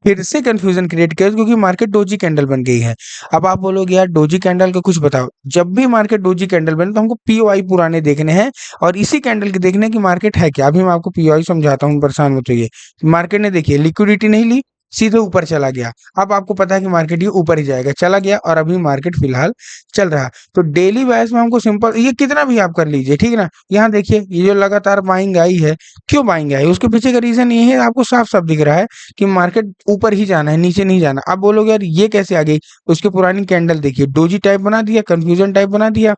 Speaker 1: फिर से कंफ्यूजन क्रिएट किया क्योंकि मार्केट डोजी कैंडल बन गई है। अब आप बोलोगे यार डोजी कैंडल का कुछ बताओ। जब भी मार्केट डोजी कैंडल बने तो हमको पीओआई पुराने देखने हैं और इसी कैंडल के देखने की मार्केट है क्या। अभी मैं आपको पीओआई समझाता हूँ, परेशान मत होइए। मार्केट ने देखिए लिक्विडिटी नहीं ली, सीधे ऊपर चला गया। अब आपको पता है कि मार्केट ये ऊपर ही जाएगा, चला गया और अभी मार्केट फिलहाल चल रहा है। तो डेली बेस में हमको सिंपल, ये कितना भी आप कर लीजिए, ठीक है ना। यहाँ देखिए ये जो लगातार बाइंग आई है, क्यों बाइंग आई, उसके पीछे का रीजन ये है, आपको साफ साफ दिख रहा है कि मार्केट ऊपर ही जाना है, नीचे नहीं जाना। आप बोलोगे यार ये कैसे आ गई, उसकी पुरानी कैंडल देखिए, डोजी टाइप बना दिया, कंफ्यूजन टाइप बना दिया।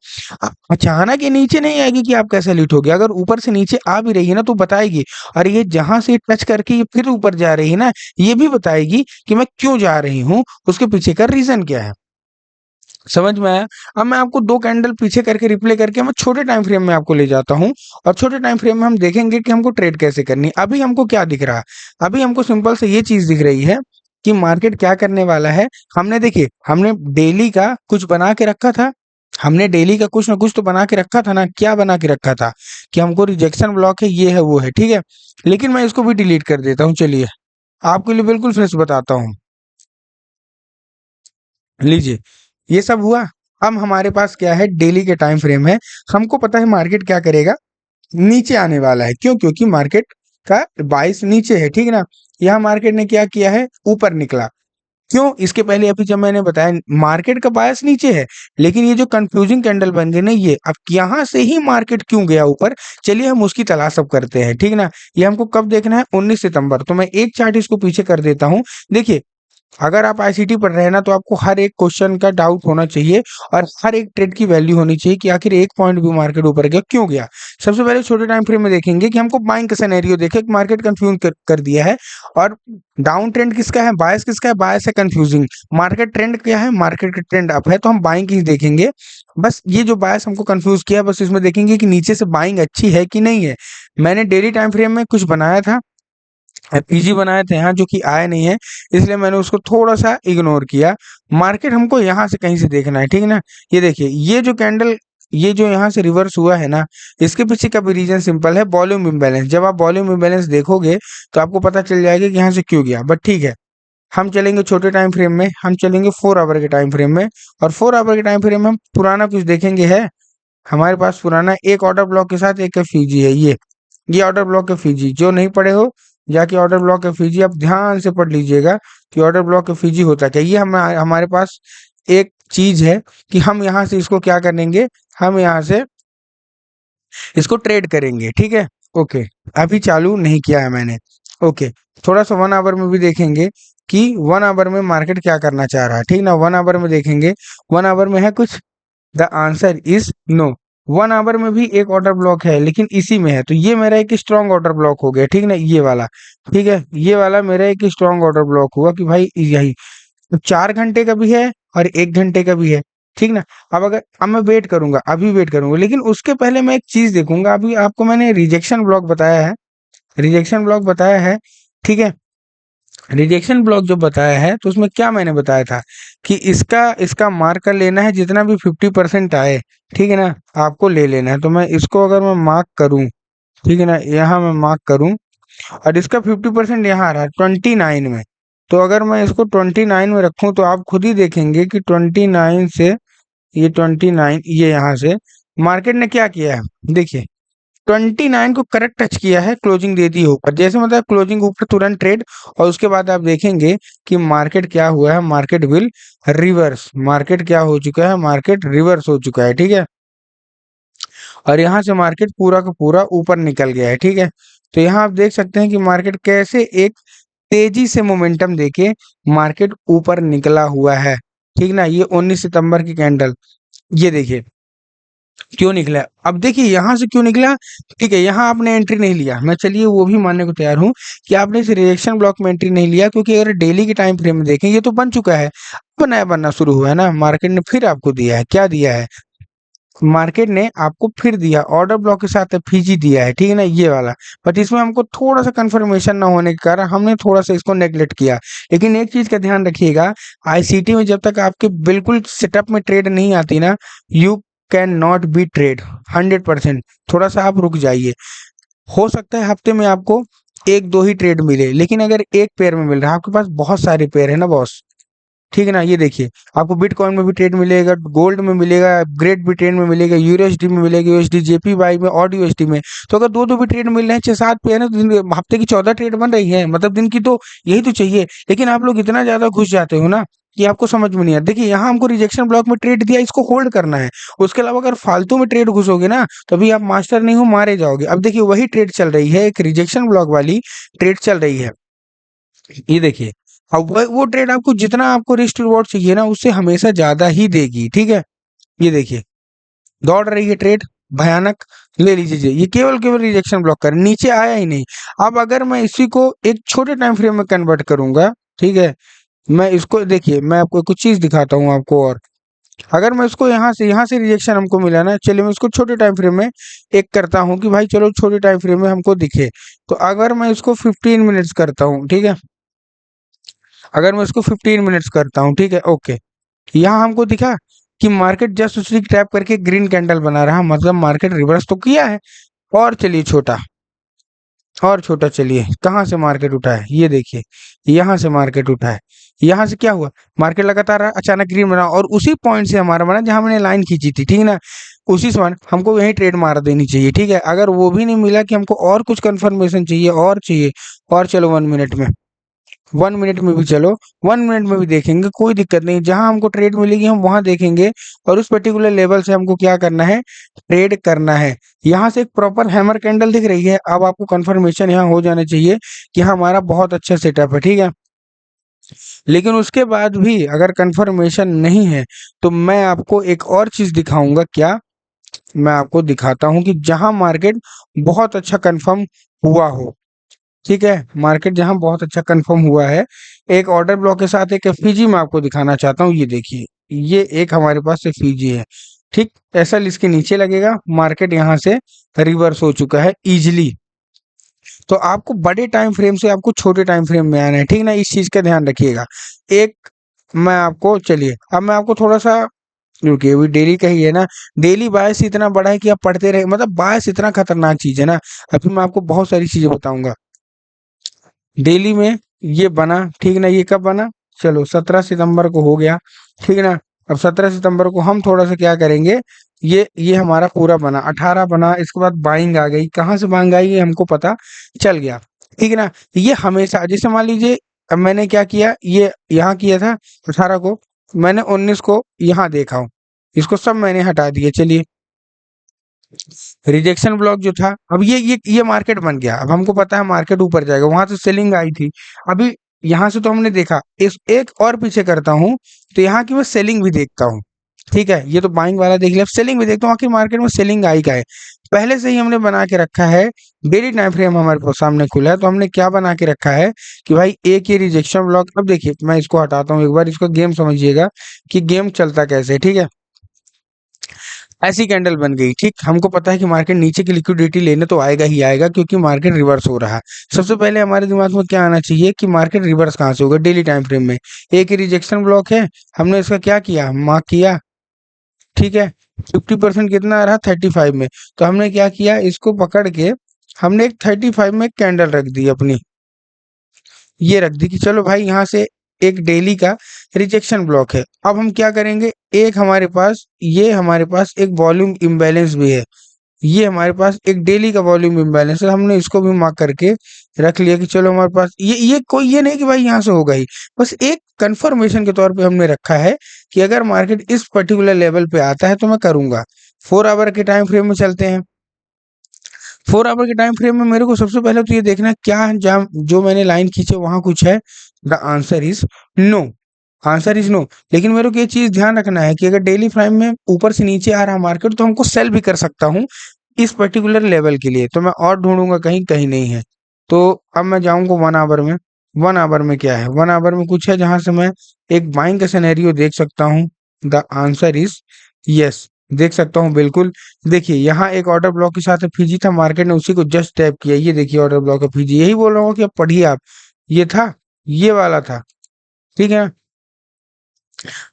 Speaker 1: अचानक ये नीचे नहीं आएगी कि आप कैसे लिट हो गया। अगर ऊपर से नीचे आ भी रही है ना तो बताएगी, और ये जहां से टच करके ये फिर ऊपर जा रही है ना, ये भी बताएगी कि मैं क्यों जा रही हूँ, उसके पीछे का रीजन क्या है। समझ में आया। अब मैं आपको दो कैंडल पीछे करके रिप्ले करके मैं छोटे टाइम फ्रेम में आपको ले जाता हूँ, और छोटे टाइम फ्रेम में हम देखेंगे कि हमको ट्रेड कैसे करनी है। अभी हमको क्या दिख रहा है, अभी हमको सिंपल से ये चीज दिख रही है कि मार्केट क्या करने वाला है। हमने देखिए हमने डेली का कुछ बना के रखा था, हमने डेली का कुछ ना कुछ तो बना के रखा था ना। क्या बना के रखा था कि हमको रिजेक्शन ब्लॉक है, ये है वो है, ठीक है। लेकिन मैं इसको भी डिलीट कर देता हूँ, चलिए आपके लिए बिल्कुल फ्रेश बताता हूँ। लीजिए ये सब हुआ। अब हमारे पास क्या है, डेली के टाइम फ्रेम है। हमको पता है मार्केट क्या करेगा, नीचे आने वाला है। क्यों? क्योंकि मार्केट का बाइस नीचे है, ठीक है ना। यहाँ मार्केट ने क्या किया है, ऊपर निकला। क्यों? इसके पहले अभी जब मैंने बताया मार्केट का बायस नीचे है, लेकिन ये जो कंफ्यूजिंग कैंडल बन गई ना, ये अब यहाँ से ही मार्केट क्यों गया ऊपर, चलिए हम उसकी तलाश अब करते हैं, ठीक है ना। ये हमको कब देखना है, 19 सितंबर। तो मैं एक चार्ट इसको पीछे कर देता हूँ। देखिए अगर आप आईसीटी पढ़ रहे हैं ना, तो आपको हर एक क्वेश्चन का डाउट होना चाहिए और हर एक ट्रेड की वैल्यू होनी चाहिए कि आखिर एक पॉइंट भी मार्केट ऊपर गया क्यों गया। सबसे पहले छोटे टाइम फ्रेम में देखेंगे कि हमको बाइंग का सिनेरियो देखे कि मार्केट कंफ्यूज कर दिया है। और डाउन ट्रेंड किसका है, बायस किसका है, बायस है कंफ्यूजिंग। मार्केट ट्रेंड क्या है, मार्केट का ट्रेंड अप है, तो हम बाइंग की देखेंगे। बस ये जो बायस हमको कंफ्यूज किया, बस इसमें देखेंगे कि नीचे से बाइंग अच्छी है कि नहीं है। मैंने डेली टाइम फ्रेम में कुछ बनाया था, पीजी बनाए थे यहाँ, जो कि आया नहीं है, इसलिए मैंने उसको थोड़ा सा इग्नोर किया। मार्केट हमको यहाँ से कहीं से देखना है, ठीक है ना। ये देखिए ये जो कैंडल, ये जो यहाँ से रिवर्स हुआ है ना, इसके पीछे का भी रीजन सिंपल है, वॉल्यूम इम्बैलेंस। जब आप वॉल्यूम इम्बैलेंस देखोगे तो आपको पता चल जाएगा कि यहाँ से क्यों गया। बट ठीक है, हम चलेंगे छोटे टाइम फ्रेम में, हम चलेंगे 4 आवर के टाइम फ्रेम में। और 4 आवर के टाइम फ्रेम में हम पुराना कुछ देखेंगे। है हमारे पास पुराना एक ऑर्डर ब्लॉक के साथ एक एफईजी है। ये ऑर्डर ब्लॉक एफईजी, जो नहीं पढ़े हो जाके ऑर्डर ब्लॉक एफईजी आप ध्यान से पढ़ लीजिएगा कि ऑर्डर ब्लॉक एफईजी होता क्या। ये हमारे पास एक चीज है कि हम यहाँ से इसको क्या करेंगे, हम यहाँ से इसको ट्रेड करेंगे, ठीक है। ओके, अभी चालू नहीं किया है मैंने। ओके, थोड़ा सा 1 आवर में भी देखेंगे कि 1 आवर में मार्केट क्या करना चाह रहा है, ठीक ना। 1 आवर में देखेंगे, 1 आवर में है कुछ, the answer is no. 1 hour में भी एक ऑर्डर ब्लॉक है, लेकिन इसी में है, तो ये मेरा एक स्ट्रॉन्ग ऑर्डर ब्लॉक हो गया, ठीक ना, ये वाला। ठीक है, ये वाला मेरा एक स्ट्रॉन्ग ऑर्डर ब्लॉक हुआ कि भाई यही। तो 4 घंटे का भी है और 1 घंटे का भी है, ठीक ना। अब मैं वेट करूंगा, अभी वेट करूंगा, लेकिन उसके पहले मैं एक चीज देखूंगा। अभी आपको मैंने रिजेक्शन ब्लॉक बताया है, रिजेक्शन ब्लॉक बताया है, ठीक है। रिजेक्शन ब्लॉक जो बताया है, तो उसमें क्या मैंने बताया था कि इसका इसका मार्क कर लेना है, जितना भी 50% आए, ठीक है ना, आपको ले लेना है। तो मैं इसको अगर मैं मार्क करूं, ठीक है ना, यहाँ मैं मार्क करूं और इसका 50% यहाँ आ रहा है 29 में। तो अगर मैं इसको 29 में रखूं, तो आप खुद ही देखेंगे कि 29 से ये 29, ये यहाँ से मार्केट ने क्या किया है, देखिए 29 को करेक्ट टच किया है, क्लोजिंग दे दी है ऊपर। जैसे मतलब क्लोजिंग ऊपर तुरंत ट्रेड, और उसके बाद आप देखेंगे कि मार्केट क्या हुआ है, मार्केट विल रिवर्स। मार्केट क्या हो चुका है, मार्केट रिवर्स हो चुका है, ठीक है। और यहाँ से मार्केट पूरा का पूरा ऊपर निकल गया है, ठीक है। तो यहाँ आप देख सकते हैं कि मार्केट कैसे एक तेजी से मोमेंटम देके मार्केट ऊपर निकला हुआ है, ठीक ना। ये 19 सितंबर की कैंडल, ये देखिए क्यों निकला। अब देखिए यहाँ से क्यों निकला, ठीक है। यहाँ आपने एंट्री नहीं लिया, मैं चलिए वो भी मानने को तैयार हूँ कि आपने इस रिएक्शन ब्लॉक में एंट्री नहीं लिया, क्योंकि अगर डेली के टाइम फ्रेम में देखें, ये तो बन चुका है, अब नया बनना शुरू हुआ है ना। मार्केट ने फिर आपको दिया है, क्या दिया है, मार्केट ने आपको फिर दिया ऑर्डर ब्लॉक के साथ फीजी दिया है, ठीक है ना, ये वाला। बट इसमें हमको थोड़ा सा कंफर्मेशन ना होने के कारण हमने थोड़ा सा इसको नेग्लेक्ट किया। लेकिन एक चीज का ध्यान रखिएगा, आईसीटी में जब तक आपके बिल्कुल सेटअप में ट्रेड नहीं आती ना, you can not be trade 100%। थोड़ा सा आप रुक जाइए। हो सकता है हफ्ते में आपको एक दो ही ट्रेड मिले, लेकिन अगर एक पेयर में मिल रहा है, आपके पास बहुत सारे पेयर है ना बॉस, ठीक है ना। ये देखिए आपको बिटकॉइन में भी ट्रेड मिलेगा, गोल्ड में मिलेगा, ग्रेट भी ट्रेड में मिलेगा, यूएसडी में मिलेगा, यूएसडी जेपीवाई में और यूएसडी में। तो अगर दो दो भी ट्रेड मिल रहे हैं, 6-7 पे है ना, तो हफ्ते की 14 ट्रेड बन रही है, मतलब दिन की, तो यही तो चाहिए। लेकिन आप लोग इतना ज्यादा घुस जाते हो ना कि आपको समझ में नहीं आता। देखिए यहाँ हमको रिजेक्शन ब्लॉक में ट्रेड दिया, इसको होल्ड करना है। उसके अलावा अगर फालतू में ट्रेड घुसोगे ना, तो अभी आप मास्टर नहीं हो, मारे जाओगे। अब देखिए वही ट्रेड चल रही है, एक रिजेक्शन ब्लॉक वाली ट्रेड चल रही है, ये देखिए। अब वो ट्रेड आपको जितना आपको रिस्क रिवॉर्ड चाहिए ना, उससे हमेशा ज्यादा ही देगी, ठीक है। ये देखिए दौड़ रही है ट्रेड, भयानक। ले लीजिए, ये केवल केवल रिजेक्शन ब्लॉक कर, नीचे आया ही नहीं। अब अगर मैं इसी को एक छोटे टाइम फ्रेम में कन्वर्ट करूंगा, ठीक है, मैं इसको देखिए, मैं आपको कुछ चीज दिखाता हूँ आपको। और अगर मैं इसको यहाँ से रिजेक्शन हमको मिला ना, चलिए मैं इसको छोटे टाइम फ्रेम में एक करता हूँ कि भाई चलो छोटे टाइम फ्रेम में हमको दिखे। तो अगर मैं इसको 15 मिनट्स करता हूँ, ठीक है, अगर मैं इसको 15 मिनट्स करता हूँ, ठीक है, ओके, यहाँ हमको दिखा कि मार्केट जस्ट उसी टैप करके ग्रीन कैंडल बना रहा, मतलब मार्केट रिवर्स तो किया है। और चलिए छोटा, और छोटा चलिए, कहाँ से मार्केट उठा है ये देखिए, यहाँ से मार्केट उठा है। यहाँ से क्या हुआ, मार्केट लगातार रहा, अचानक ग्रीन बना और उसी पॉइंट से हमारा बना जहाँ मैंने लाइन खींची थी, ठीक है ना। उसी समय हमको यही ट्रेड मार देनी चाहिए, ठीक है। अगर वो भी नहीं मिला कि हमको और कुछ कंफर्मेशन चाहिए, और चाहिए, और चलो 1 मिनट में, 1 मिनट में भी चलो, 1 मिनट में भी देखेंगे, कोई दिक्कत नहीं। जहां हमको ट्रेड मिलेगी हम वहां देखेंगे, और उस पर्टिकुलर लेवल से हमको क्या करना है, ट्रेड करना है। यहाँ से एक प्रॉपर हैमर कैंडल दिख रही है, अब आपको कंफर्मेशन यहाँ हो जाना चाहिए कि हाँ, हमारा बहुत अच्छा सेटअप है, ठीक है। लेकिन उसके बाद भी अगर कंफर्मेशन नहीं है, तो मैं आपको एक और चीज दिखाऊंगा। क्या, मैं आपको दिखाता हूँ कि जहां मार्केट बहुत अच्छा कंफर्म हुआ हो, ठीक है, मार्केट जहां बहुत अच्छा कंफर्म हुआ है, एक ऑर्डर ब्लॉक के साथ एक एफईजी मैं आपको दिखाना चाहता हूँ। ये देखिए, ये एक हमारे पास एफईजी है, ठीक, ऐसा इसके नीचे लगेगा, मार्केट यहाँ से रिवर्स हो चुका है इजिली। तो आपको बड़े टाइम फ्रेम से आपको छोटे टाइम फ्रेम में आना है, ठीक ना, इस चीज का ध्यान रखिएगा। एक मैं आपको, चलिए अब मैं आपको थोड़ा सा, क्योंकि अभी डेली का ही है ना, डेली बायस इतना बड़ा है कि आप पढ़ते रहे, मतलब बायस इतना खतरनाक चीज है ना। अभी मैं आपको बहुत सारी चीजें बताऊंगा डेली में। ये बना, ठीक ना, ये कब बना, चलो 17 सितंबर को हो गया, ठीक है ना। अब 17 सितंबर को हम थोड़ा सा क्या करेंगे, ये हमारा पूरा बना, 18 बना, इसके बाद बाइंग आ गई, कहाँ से बाइंग आई ये हमको पता चल गया, ठीक है ना। ये हमेशा, जैसे मान लीजिए अब मैंने क्या किया, ये यहाँ किया था 18 को, मैंने 19 को यहाँ देखा हूँ, इसको सब मैंने हटा दिया। चलिए, रिजेक्शन ब्लॉक जो था, अब ये मार्केट बन गया, अब हमको पता है मार्केट ऊपर जाएगा, वहां से सेलिंग आई थी। अभी यहाँ से तो हमने देखा, इस एक और पीछे करता हूँ, तो यहाँ की मैं सेलिंग भी देखता हूँ, ठीक है। ये तो बाइंग वाला देख लिया, अब सेलिंग भी देखता हूँ, आखिर मार्केट में सेलिंग आई का है। पहले से ही हमने बना के रखा है, डेली टाइम फ्रेम हमारे पास सामने खुला है, तो हमने क्या बना के रखा है कि भाई एक ये रिजेक्शन ब्लॉक। अब देखिए, मैं इसको हटाता हूँ एक बार, इसको गेम समझिएगा कि गेम चलता कैसे है, ठीक है। ऐसी कैंडल बन गई, ठीक, हमको पता है कि मार्केट नीचे की लिक्विडिटी लेने तो आएगा ही आएगा, क्योंकि मार्केट रिवर्स हो रहा है। सबसे पहले हमारे दिमाग में क्या आना चाहिए कि मार्केट रिवर्स कहाँ से होगा, डेली टाइम फ्रेम में। एक रिजेक्शन ब्लॉक है, हमने इसका क्या किया, मार्क किया, ठीक है। 50% कितना आ रहा, 35 में, तो हमने क्या किया, इसको पकड़ के हमने एक 35 में कैंडल रख दी अपनी, ये रख दी कि चलो भाई यहाँ से एक डेली का रिजेक्शन ब्लॉक है। अब हम क्या करेंगे, एक हमारे पास, ये हमारे पास एक वॉल्यूम इम्बैलेंस भी है, ये हमारे पास एक डेली का वॉल्यूम इम्बैलेंस है, हमने इसको भी मार्क करके रख लिया कि चलो हमारे पास ये कोई ये नहीं कि भाई यहाँ से होगा ही, बस एक कंफर्मेशन के तौर पे हमने रखा है कि अगर मार्केट इस पर्टिकुलर लेवल पे आता है तो मैं करूंगा। 4 आवर के टाइम फ्रेम में चलते हैं। 4 आवर के टाइम फ्रेम में मेरे को सबसे पहले तो ये देखना है क्या जहाँ जो मैंने लाइन खींचे वहां कुछ है। The answer is no, answer is no. लेकिन मेरे को ये चीज ध्यान रखना है कि अगर डेली फ्रेम में ऊपर से नीचे आ रहा मार्केट, तो हमको सेल भी कर सकता हूँ इस पर्टिकुलर लेवल के लिए, तो मैं और ढूंढूंगा, कहीं कहीं नहीं है। तो अब मैं जाऊंगा 1 आवर में। 1 आवर में क्या है, 1 आवर में कुछ है जहां से मैं एक बाइंग का सिनेरियो देख सकता हूँ। द आंसर इज यस, देख सकता हूँ बिल्कुल। देखिए, यहाँ एक ऑर्डर ब्लॉक के साथ फीजी था, मार्केट ने उसी को जस्ट टैप किया, ये देखिए ऑर्डर ब्लॉक है फीजी, यही बोल रहा हूँ कि अब पढ़िए आप, ये था, ये वाला था, ठीक है।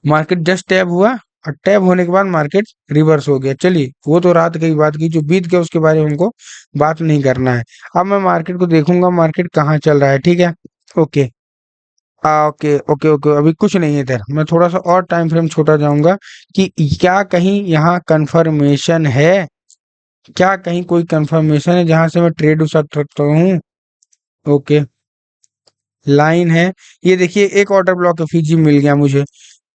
Speaker 1: मार्केट जस्ट टैप हुआ, और टैप होने के बाद मार्केट रिवर्स हो गया। चलिए, वो तो रात की बात की, जो बीत गया उसके बारे में हमको बात नहीं करना है। अब मैं मार्केट को देखूंगा, मार्केट कहाँ चल रहा है, ठीक है। ओके, ओके ओके ओके, अभी कुछ नहीं है इधर, मैं थोड़ा सा और टाइम फ्रेम छोटा जाऊंगा कि क्या कहीं यहाँ कंफर्मेशन है, क्या कहीं कोई कंफर्मेशन है जहां से मैं ट्रेड उठा सकता हूँ। ओके, लाइन है, ये देखिए एक ऑर्डर ब्लॉक फीजी मिल गया मुझे,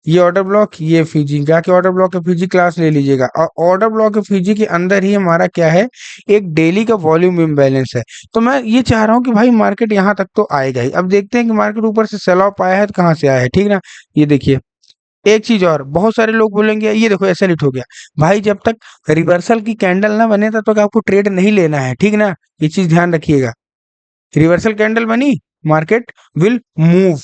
Speaker 1: ये ऑर्डर ब्लॉक, ये फीजी, जाके ऑर्डर ब्लॉक के फीजी क्लास ले लीजिएगा। और ऑर्डर ब्लॉक के फीजी के अंदर ही हमारा क्या है, एक डेली का वॉल्यूम इम्बैलेंस है। तो मैं ये चाह रहा हूँ कि भाई मार्केट यहाँ तक तो आएगा ही। अब देखते हैं कि मार्केट ऊपर से सेल ऑफ आया है तो कहाँ से आया है, ठीक ना। ये देखिए, एक चीज और, बहुत सारे लोग बोलेंगे ये देखो ऐसा हिट हो गया, भाई जब तक रिवर्सल की कैंडल ना बने तब तक आपको ट्रेड नहीं लेना है, ठीक ना, ये चीज ध्यान रखिएगा। रिवर्सल कैंडल बनी, मार्केट विल मूव,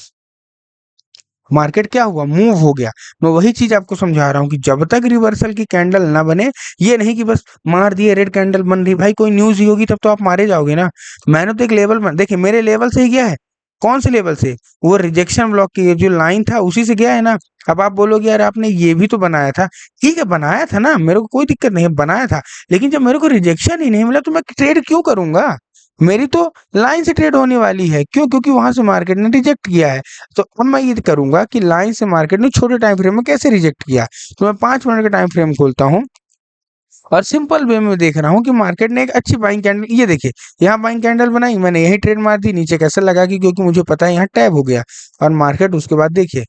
Speaker 1: मार्केट क्या हुआ, मूव हो गया। मैं वही चीज आपको समझा रहा हूँ कि जब तक रिवर्सल की कैंडल ना बने, ये नहीं कि बस मार दिए रेड कैंडल बन रही, भाई कोई न्यूज ही होगी तब तो आप मारे जाओगे ना। मैंने तो एक लेवल देखिए, मेरे लेवल से ही गया है, कौन से लेवल से? वो रिजेक्शन ब्लॉक की जो लाइन था उसी से गया है ना। अब आप बोलोगे यार आपने ये भी तो बनाया था। ठीक है बनाया था ना, मेरे को कोई दिक्कत नहीं है, बनाया था। लेकिन जब मेरे को रिजेक्शन ही नहीं मिला तो मैं ट्रेड क्यों करूंगा? मेरी तो लाइन से ट्रेड होने वाली है, क्यों? क्योंकि वहां से मार्केट ने रिजेक्ट किया है। तो अब मैं ये करूंगा कि लाइन से मार्केट ने छोटे टाइम फ्रेम में कैसे रिजेक्ट किया। तो मैं 5 मिनट का टाइम फ्रेम खोलता हूँ और सिंपल वे में देख रहा हूँ कि मार्केट ने एक अच्छी बाइंग कैंडल, ये देखिए यहाँ बाइंग कैंडल बनाई, मैंने यही ट्रेड मार दी। नीचे कैसे लगा कि क्योंकि मुझे पता है यहाँ टैब हो गया। और मार्केट उसके बाद देखिए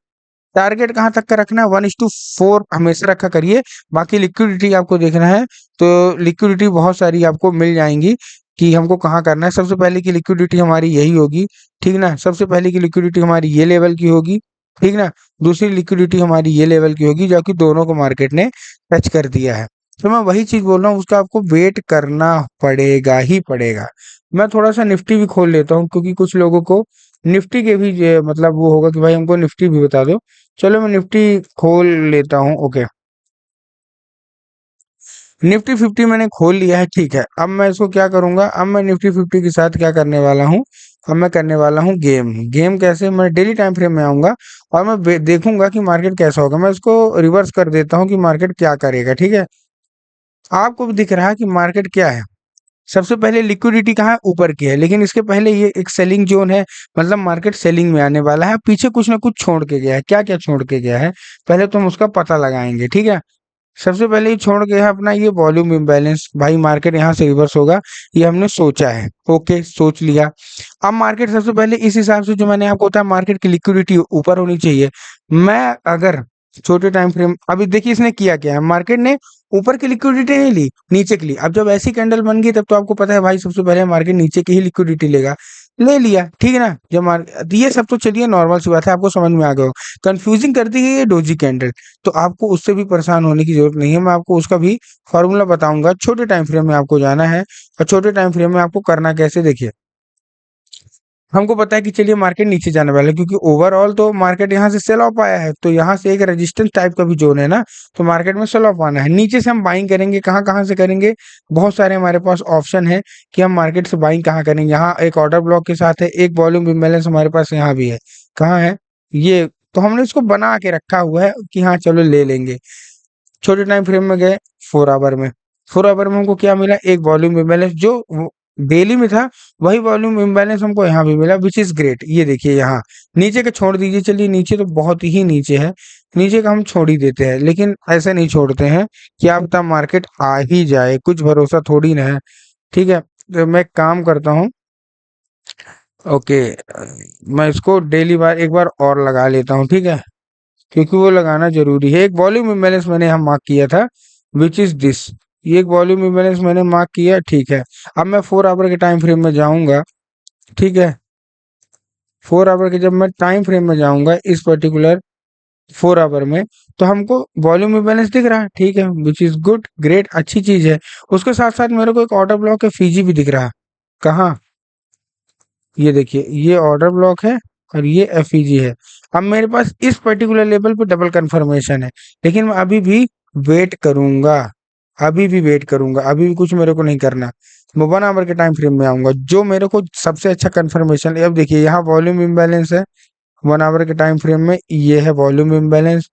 Speaker 1: टारगेट कहाँ तक का रखना है, 1:4 हमेशा रखा करिए। बाकी लिक्विडिटी आपको देखना है तो लिक्विडिटी बहुत सारी आपको मिल जाएंगी कि हमको कहाँ करना है। सबसे पहले की लिक्विडिटी हमारी यही होगी, ठीक ना। सबसे पहले की लिक्विडिटी हमारी ये लेवल की होगी, ठीक ना। दूसरी लिक्विडिटी हमारी ये लेवल की होगी, जो कि दोनों को मार्केट ने टच कर दिया है। तो मैं वही चीज बोल रहा हूँ, उसका आपको वेट करना पड़ेगा ही पड़ेगा। मैं थोड़ा सा निफ्टी भी खोल लेता हूँ, क्योंकि कुछ लोगों को निफ्टी के भी मतलब वो होगा कि भाई हमको निफ्टी भी बता दो। चलो मैं निफ्टी खोल लेता हूँ। ओके, निफ्टी 50 मैंने खोल लिया है, ठीक है। अब मैं इसको क्या करूंगा, अब मैं निफ्टी 50 के साथ क्या करने वाला हूँ, अब मैं करने वाला हूँ गेम। गेम कैसे? मैं डेली टाइम फ्रेम में आऊंगा और मैं देखूंगा कि मार्केट कैसा होगा। मैं इसको रिवर्स कर देता हूँ कि मार्केट क्या करेगा, ठीक है। आपको भी दिख रहा है कि मार्केट क्या है। सबसे पहले लिक्विडिटी कहाँ है? ऊपर की है, लेकिन इसके पहले ये एक सेलिंग जोन है, मतलब मार्केट सेलिंग में आने वाला है। पीछे कुछ ना कुछ छोड़ के गया है, क्या क्या छोड़ के गया है पहले तो हम उसका पता लगाएंगे, ठीक है। सबसे पहले ये छोड़ गया है अपना ये वॉल्यूम इम्बैलेंस। भाई मार्केट यहाँ से रिवर्स होगा, ये हमने सोचा है। ओके, सोच लिया। अब मार्केट सबसे पहले इस हिसाब से, जो मैंने आपको बताया, मार्केट की लिक्विडिटी ऊपर होनी चाहिए। मैं अगर छोटे टाइम फ्रेम, अभी देखिए इसने किया क्या है, मार्केट ने ऊपर की लिक्विडिटी नहीं ली, नीचे की ली। अब जब ऐसी कैंडल बन गई तब तो आपको पता है भाई सबसे पहले मार्केट नीचे की ही लिक्विडिटी लेगा। ले लिया, ठीक है ना। जब मार्केट, ये सब तो चलिए नॉर्मल सी बात है, आपको समझ में आ गया हो। कंफ्यूजिंग कर दी गई है डोजी कैंडल, तो आपको उससे भी परेशान होने की जरूरत नहीं है। मैं आपको उसका भी फॉर्मूला बताऊंगा। छोटे टाइम फ्रेम में आपको जाना है और छोटे टाइम फ्रेम में आपको करना कैसे, देखिए। हमको पता है कि चलिए मार्केट नीचे जाने वाला है, क्योंकि ओवरऑल तो मार्केट यहाँ से सेल ऑफ आया है, तो यहाँ से एक रेजिस्टेंस टाइप का भी जोन है ना, तो मार्केट में सेल ऑफ आना है। नीचे से हम बाइंग करेंगे, कहाँ कहाँ से करेंगे? बहुत सारे हमारे पास ऑप्शन है कि हम मार्केट से बाइंग कहाँ करेंगे। यहाँ एक ऑर्डर ब्लॉक के साथ है, एक वॉल्यूम इम्बैलेंस हमारे पास यहाँ भी है। कहाँ है ये? तो हमने इसको बना के रखा हुआ है कि हाँ चलो ले लेंगे। छोटे टाइम फ्रेम में गए, 4 आवर में। 4 आवर में हमको क्या मिला? एक वॉल्यूम इम्बैलेंस जो डेली में था, वही वॉल्यूम इम्बैलेंस हमको यहाँ भी मिला, विच इज ग्रेट। ये देखिए यहाँ नीचे का छोड़ दीजिए, चलिए नीचे तो बहुत ही नीचे है, नीचे का हम छोड़ ही देते हैं। लेकिन ऐसे नहीं छोड़ते हैं, क्या पता मार्केट आ ही जाए, कुछ भरोसा थोड़ी ना है, ठीक है। तो मैं एक काम करता हूँ। ओके, मैं इसको डेली बार एक बार और लगा लेता हूँ, ठीक है, क्योंकि वो लगाना जरूरी है। एक वॉल्यूम इम्बैलेंस मैंने यहाँ मार्क किया था, विच इज दिस। ये एक वॉल्यूम इम्बैलेंस मैंने मार्क किया, ठीक है। अब मैं 4 आवर के टाइम फ्रेम में जाऊंगा, ठीक है। 4 आवर के जब मैं टाइम फ्रेम में जाऊंगा इस पर्टिकुलर 4 आवर में, तो हमको वॉल्यूम इम्बैलेंस दिख रहा है, ठीक है, विच इज गुड, ग्रेट, अच्छी चीज है। उसके साथ साथ मेरे को एक ऑर्डर ब्लॉक है, फीजी भी दिख रहा है। कहाँ? ये देखिए, ये ऑर्डर ब्लॉक है और ये एफईजी है। अब मेरे पास इस पर्टिकुलर लेवल पे डबल कंफर्मेशन है, लेकिन मैं अभी भी वेट करूंगा, अभी भी वेट करूंगा, अभी भी कुछ मेरे को नहीं करना। मैं 1 आवर के टाइम फ्रेम में आऊंगा, जो मेरे को सबसे अच्छा कंफर्मेशन। अब देखिए यहाँ वॉल्यूम इम्बैलेंस है, 1 आवर के टाइम फ्रेम में ये है वॉल्यूम इम्बैलेंस,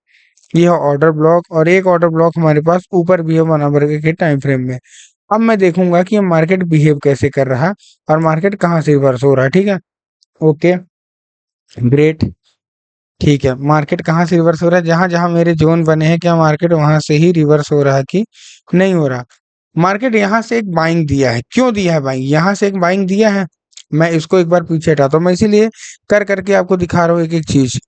Speaker 1: ये है ऑर्डर ब्लॉक, और एक ऑर्डर ब्लॉक हमारे पास ऊपर भी है 1 आवर के टाइम फ्रेम में। अब मैं देखूंगा कि मार्केट बिहेव कैसे कर रहा और मार्केट कहाँ से रिवर्स हो रहा है, ठीक है। ओके, ग्रेट, ठीक है। मार्केट कहाँ से रिवर्स हो रहा है? जहां जहां मेरे जोन बने हैं, क्या मार्केट वहां से ही रिवर्स हो रहा है कि नहीं हो रहा? मार्केट यहाँ से एक बाइंग दिया है, क्यों दिया है बाइंग? यहाँ से एक बाइंग दिया है। मैं इसको एक बार पीछे हटाता हूँ, मैं इसीलिए कर करके आपको दिखा रहा हूँ एक एक चीज।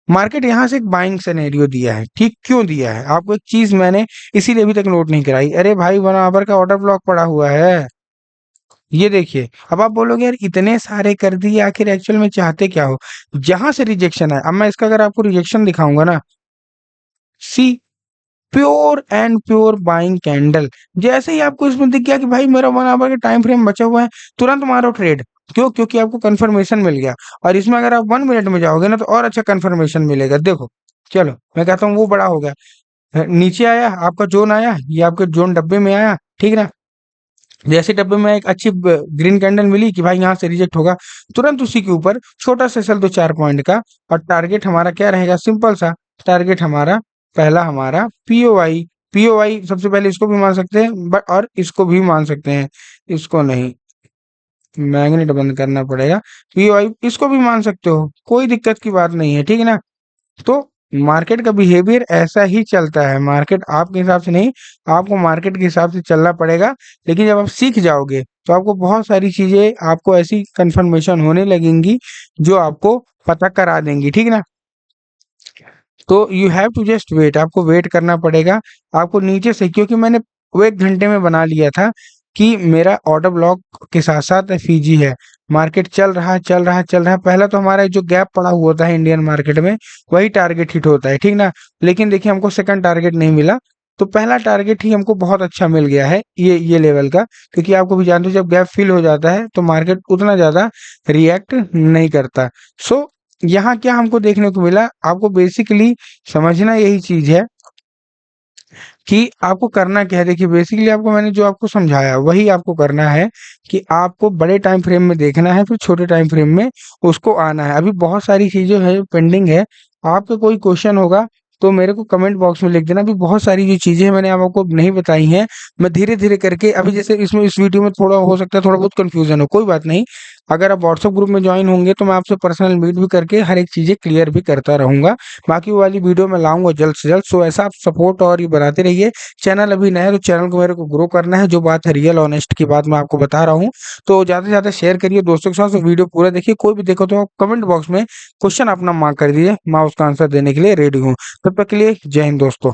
Speaker 1: मार्केट यहाँ से एक बाइंग सिनेरियो दिया है, ठीक, क्यों दिया है? आपको एक चीज मैंने इसीलिए अभी तक नोट नहीं कराई। अरे भाई 1 आवर का ऑर्डर ब्लॉक पड़ा हुआ है, ये देखिए। अब आप बोलोगे यार इतने सारे कर दिए, आखिर एक्चुअल में चाहते क्या हो? जहां से रिजेक्शन है, अब मैं इसका अगर आपको रिजेक्शन दिखाऊंगा ना, see, pure and pure buying candle. जैसे ही आपको इसमें दिख गया कि भाई मेरा 1 आवर का टाइम फ्रेम बचा हुआ है, तुरंत मारो ट्रेड। क्यों? क्योंकि आपको कंफर्मेशन मिल गया। और इसमें अगर आप 1 मिनट में जाओगे ना, तो और अच्छा कंफर्मेशन मिलेगा। देखो, चलो मैं कहता हूँ वो बड़ा हो गया। नीचे आया, आपका जोन आया, ये आपके जोन डब्बे में आया, ठीक ना। जैसे डब्बे में एक अच्छी ग्रीन कैंडल मिली कि भाई यहाँ से रिजेक्ट होगा, तुरंत उसी के ऊपर छोटा सा सेल दो 4 पॉइंट का, और टारगेट हमारा क्या रहेगा, सिंपल सा टारगेट हमारा, पहला हमारा पीओआई। पीओआई सबसे पहले इसको भी मान सकते हैं, बट और इसको भी मान सकते हैं, इसको नहीं, मैग्नेट बंद करना पड़ेगा। पीओआई इसको भी मान सकते हो, कोई दिक्कत की बात नहीं है, ठीक है ना। तो मार्केट का बिहेवियर ऐसा ही चलता है, मार्केट आपके हिसाब से नहीं, आपको मार्केट के हिसाब से चलना पड़ेगा। लेकिन जब आप सीख जाओगे तो आपको बहुत सारी चीजें, आपको ऐसी कंफर्मेशन होने लगेंगी जो आपको पता करा देंगी, ठीक ना। तो you have to just wait, आपको वेट करना पड़ेगा। आपको नीचे से, क्योंकि मैंने वो 1 घंटे में बना लिया था कि मेरा ऑर्डर ब्लॉक के साथ साथ एफईजी है, मार्केट चल रहा है चल रहा है चल रहा है। पहला तो हमारा जो गैप पड़ा हुआ था इंडियन मार्केट में, वही टारगेट हिट होता है, ठीक ना। लेकिन देखिए हमको सेकंड टारगेट नहीं मिला, तो पहला टारगेट ही हमको बहुत अच्छा मिल गया है, ये लेवल का। क्योंकि आपको भी जानते हो जब गैप फिल हो जाता है तो मार्केट उतना ज्यादा रिएक्ट नहीं करता। सो यहाँ क्या हमको देखने को मिला, आपको बेसिकली समझना यही चीज है कि आपको करना क्या है। देखिए बेसिकली आपको मैंने जो आपको समझाया वही आपको करना है, कि आपको बड़े टाइम फ्रेम में देखना है, फिर छोटे टाइम फ्रेम में उसको आना है। अभी बहुत सारी चीजें है पेंडिंग है, आपका कोई क्वेश्चन होगा तो मेरे को कमेंट बॉक्स में लिख देना। अभी बहुत सारी जो चीजें हैं मैंने आपको नहीं बताई हैं, मैं धीरे धीरे करके, अभी जैसे इसमें इस वीडियो में थोड़ा हो सकता है थोड़ा बहुत कंफ्यूजन हो, कोई बात नहीं। अगर आप व्हाट्सएप ग्रुप में ज्वाइन होंगे तो मैं आपसे पर्सनल मीट भी करके हर एक चीजें क्लियर भी करता रहूंगा। बाकी वो वाली वीडियो मैं लाऊंगा जल्द से जल्द। सो ऐसा आप सपोर्ट और ये बनाते रहिए। चैनल अभी नया है तो चैनल को मेरे को ग्रो करना है, जो बात है रियल ऑनेस्ट की बात मैं आपको बता रहा हूँ। तो ज्यादा से ज्यादा शेयर करिए दोस्तों के साथ, तो वीडियो पूरा देखिए। कोई भी देखो तो आप कमेंट बॉक्स में क्वेश्चन अपना मार्क कर दीजिए, मैं उसका आंसर देने के लिए रेडी हूँ। तब तक के लिए जय हिंद दोस्तों।